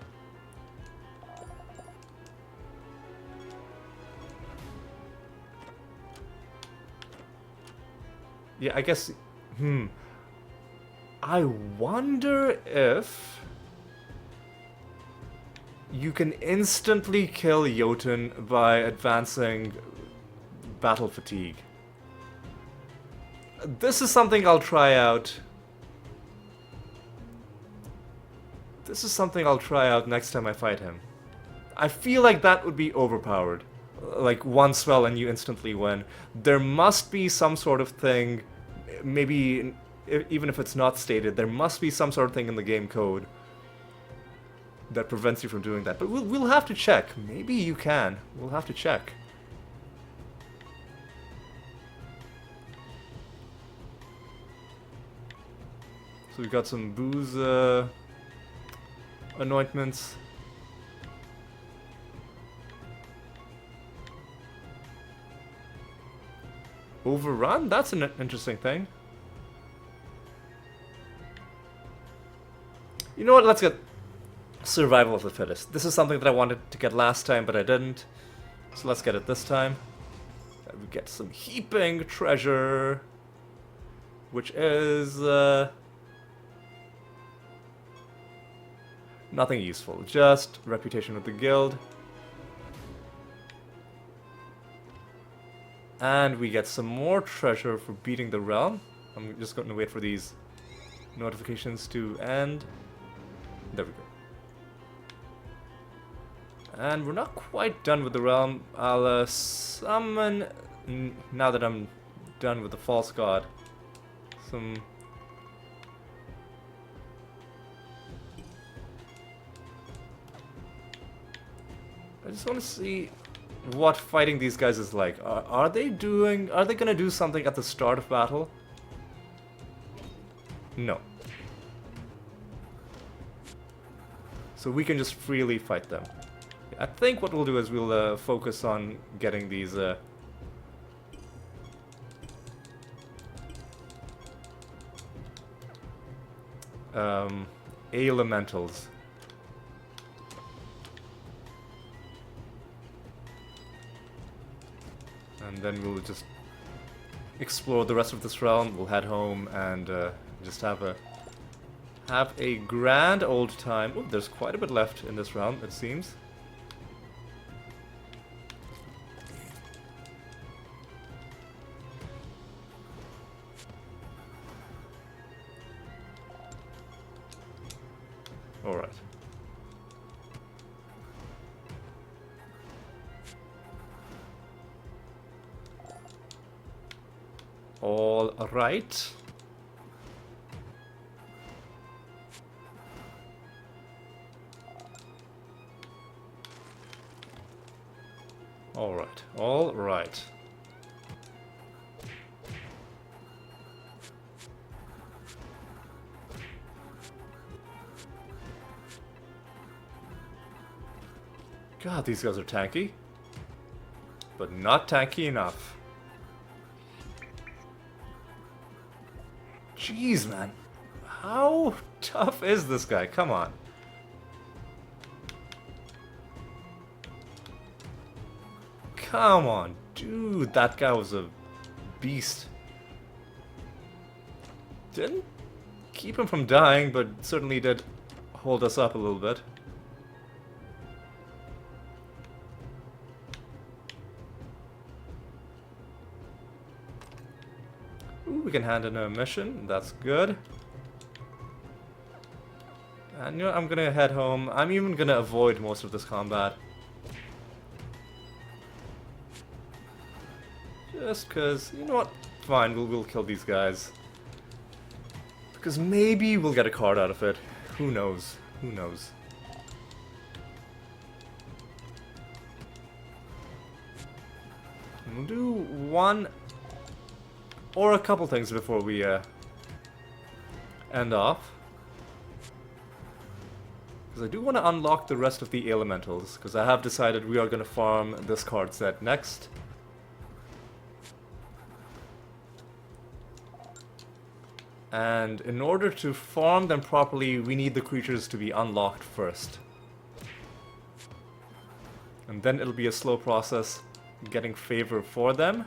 Yeah, I guess I wonder if you can instantly kill Jotun by advancing battle fatigue. This is something I'll try out. This is something I'll try out next time I fight him. I feel like that would be overpowered. Like one spell and you instantly win. There must be some sort of thing, maybe even if it's not stated, there must be some sort of thing in the game code that prevents you from doing that. But we'll have to check. Maybe you can. We'll have to check. So we've got some booze anointments. Overrun? That's an interesting thing. You know what? Let's get Survival of the Fittest. This is something that I wanted to get last time, but I didn't. So let's get it this time. We get some heaping treasure, which is nothing useful. Just reputation with the guild. And we get some more treasure for beating the realm. I'm just going to wait for these notifications to end. There we go. And we're not quite done with the realm. I'll summon, now that I'm done with the false god, some... I just want to see what fighting these guys is like. Are they gonna do something at the start of battle? No. So we can just freely fight them. I think what we'll do is we'll focus on getting these elementals. And then we'll just explore the rest of this realm. We'll head home and just have a grand old time. Oh, there's quite a bit left in this realm, it seems. All right. All right. All right. All right. God, these guys are tanky. But not tanky enough. Jeez, man. How tough is this guy? Come on. Come on, dude. That guy was a beast. Didn't keep him from dying, but certainly did hold us up a little bit. Ooh, we can hand in a mission. That's good. And you know, I'm gonna head home. I'm even gonna avoid most of this combat. Just because, you know what? Fine, we'll kill these guys. Because maybe we'll get a card out of it. Who knows? Who knows? And we'll do one or a couple things before we end off. Because I do want to unlock the rest of the elementals. Because I have decided we are going to farm this card set next. And in order to farm them properly, we need the creatures to be unlocked first. And then it'll be a slow process getting favor for them.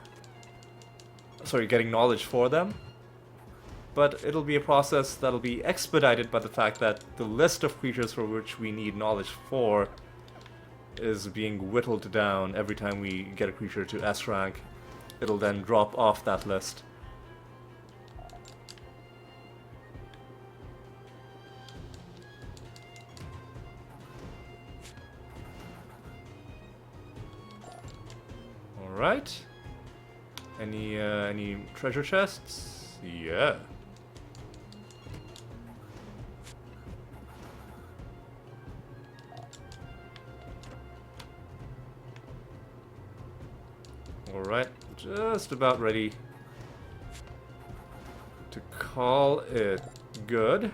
Sorry, getting knowledge for them. but it'll be a process that'll be expedited by the fact that the list of creatures for which we need knowledge for is being whittled down every time we get a creature to S rank. It'll then drop off that list. Alright. Any treasure chests? Yeah. Alright, just about ready to call it good.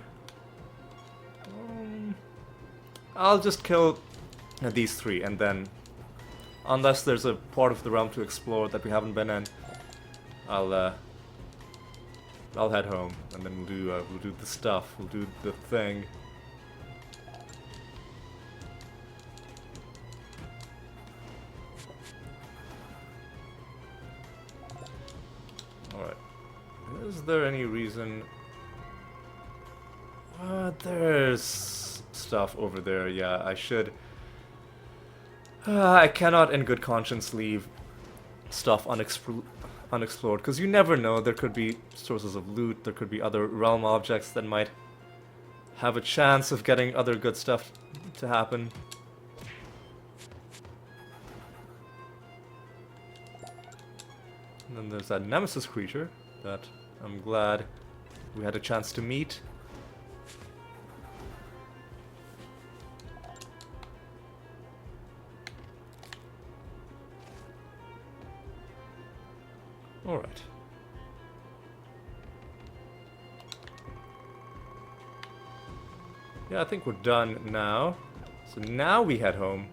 I'll just kill these three, and then, unless there's a part of the realm to explore that we haven't been in, I'll head home, and then we'll do the stuff, we'll do the thing. Alright. Is there any reason... there's stuff over there, yeah, I should... I cannot in good conscience leave stuff unexplored, because you never know, there could be sources of loot, there could be other realm objects that might have a chance of getting other good stuff to happen. And then there's that nemesis creature that I'm glad we had a chance to meet. Alright. Yeah, I think we're done now. So now we head home.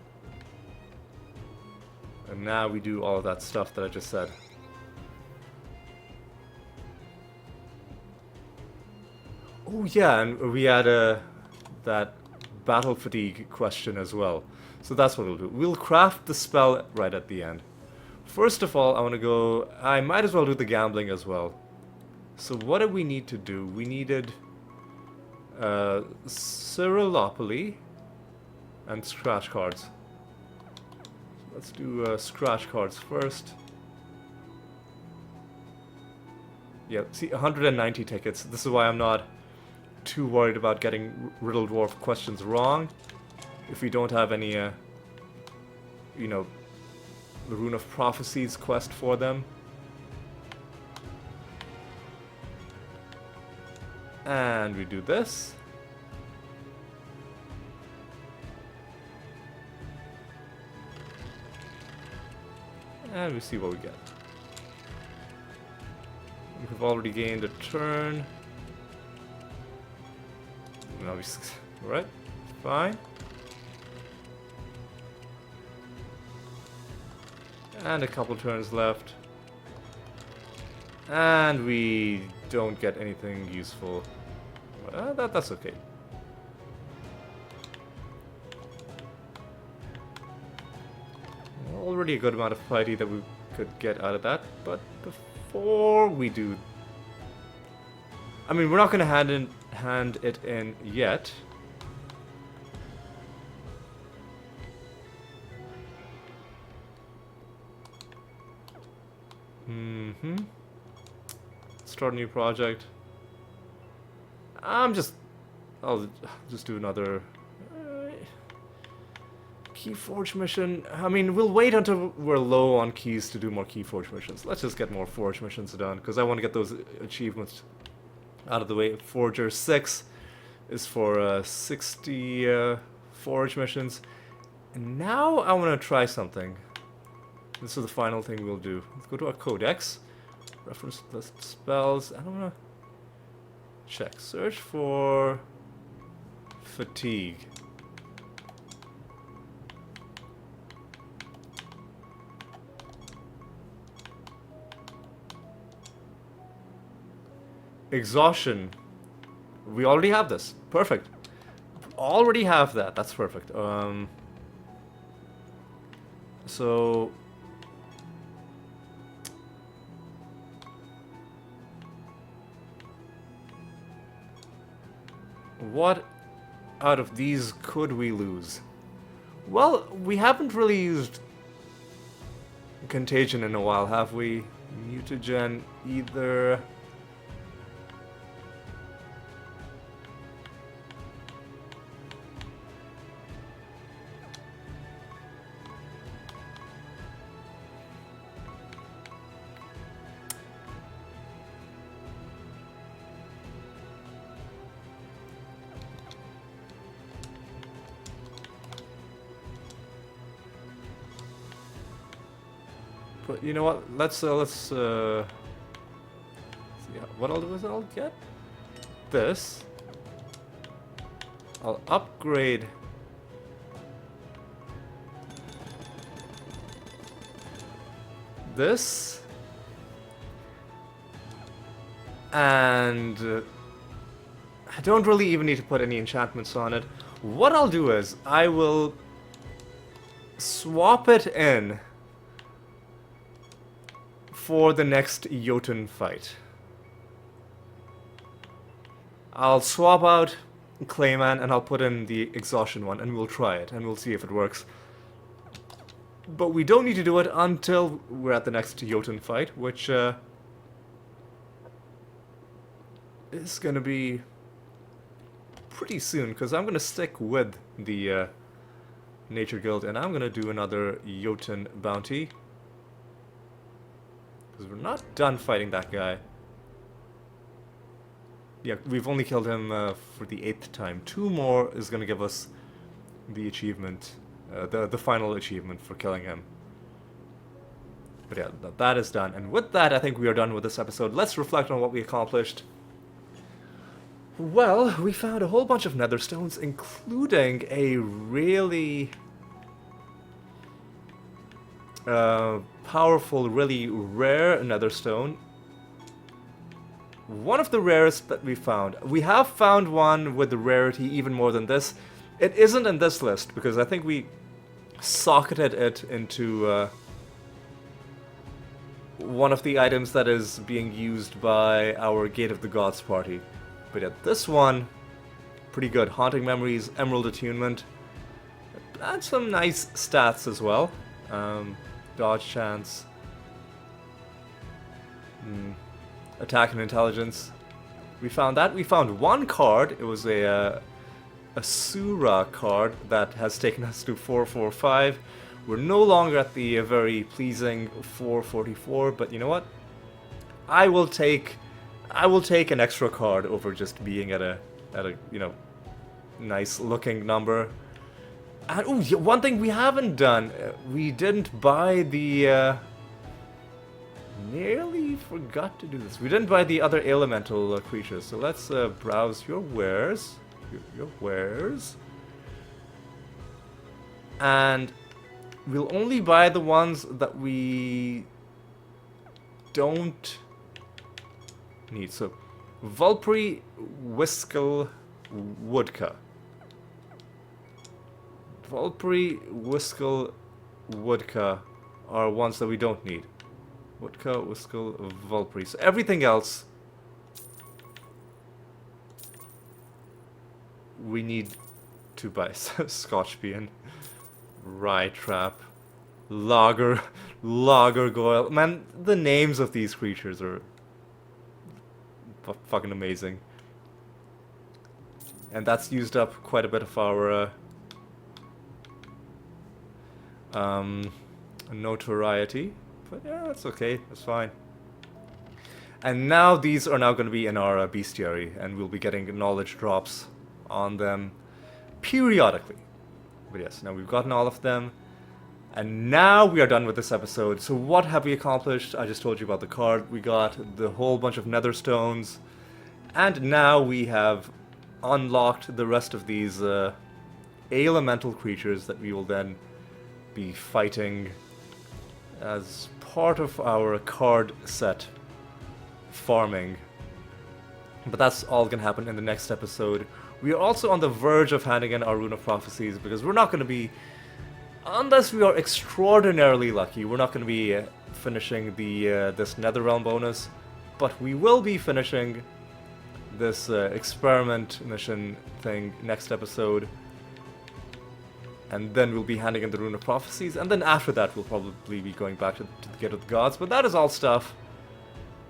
And now we do all of that stuff that I just said. Oh yeah, and we had that battle fatigue question as well. So that's what we'll do. We'll craft the spell right at the end. First of all, I want to go... I might as well do the gambling as well. So what do we need to do? We needed... Siralim and scratch cards. So let's do scratch cards first. Yeah, see, 190 tickets. This is why I'm not too worried about getting Riddle Dwarf questions wrong. If we don't have any, you know, the Rune of Prophecies quest for them. And we do this. And we see what we get. We've already gained a turn. Now we... Alright, fine. And a couple turns left. And we don't get anything useful. That's okay. Already a good amount of piety that we could get out of that, but before we do... I mean, we're not going to hand it in yet. Start a new project. I'll just do another Keyforge mission. I mean, we'll wait until we're low on keys to do more Keyforge missions. Let's just get more Forge missions done, because I want to get those achievements out of the way. Forger 6 is for 60 Forge missions. And now I want to try something. This is the final thing we'll do. Let's go to our codex. Reference list spells. I don't want to check. Search for fatigue. Exhaustion. We already have this. Perfect. Already have that. That's perfect. So What out of these could we lose? Well, we haven't really used Contagion in a while, have we? Mutagen either. But you know what? Let's see what I'll get. This. I'll upgrade this, and I don't really even need to put any enchantments on it. What I'll do is I will swap it in for the next Jotun fight. I'll swap out Clayman and I'll put in the Exhaustion one, and we'll try it and we'll see if it works. But we don't need to do it until we're at the next Jotun fight, which is gonna be pretty soon, because I'm gonna stick with the Nature Guild and I'm gonna do another Jotun bounty. Because we're not done fighting that guy. Yeah, we've only killed him for the 8th time. 2 more is going to give us the achievement, the final achievement for killing him. But yeah, that is done. And with that, I think we are done with this episode. Let's reflect on what we accomplished. Well, we found a whole bunch of Nether Stones, including a really powerful, really rare Nether Stone. One of the rarest that we found. We have found one with the rarity even more than this. It isn't in this list because I think we socketed it into one of the items that is being used by our Gate of the Gods party. But yeah, this one, pretty good. Haunting Memories, Emerald Attunement, and some nice stats as well. Dodge chance, attack and intelligence. We found that. We found one card. It was a Sura card that has taken us to 445. We're no longer at the very pleasing 444, but you know what? I will take an extra card over just being at a you know, nice looking number. And oh, one thing we haven't done, we didn't buy the nearly forgot to do this. We didn't buy the other elemental creatures, so let's browse your wares. Your wares. And we'll only buy the ones that we don't need. So, Vulpri, Whistle, Woodka. Vulpri, Whistle, Woodka are ones that we don't need. Woodka, Whistle, Vulpri. So everything else we need to buy. Scotch Bean, Rye Trap, Lager Goyle. Man, the names of these creatures are fucking amazing. And that's used up quite a bit of our notoriety. But yeah, that's okay. That's fine. And now these are now going to be in our bestiary, and we'll be getting knowledge drops on them periodically. But yes, now we've gotten all of them. And now we are done with this episode. So what have we accomplished? I just told you about the card. We got the whole bunch of Nether Stones. And now we have unlocked the rest of these elemental creatures that we will then be fighting as part of our card set farming. But that's all going to happen in the next episode. We are also on the verge of handing in our Rune of Prophecies, because we're not going to be, unless we are extraordinarily lucky, we're not going to be finishing the this Netherrealm bonus, but we will be finishing this experiment mission thing next episode. And then we'll be handing in the Rune of Prophecies, and then after that we'll probably be going back to the Gate of the Gods. But that is all stuff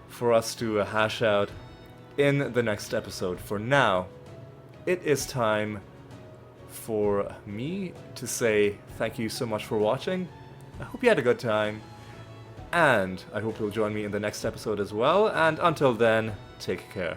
for us to hash out in the next episode. For now, it is time for me to say thank you so much for watching. I hope you had a good time, and I hope you'll join me in the next episode as well. And until then, take care.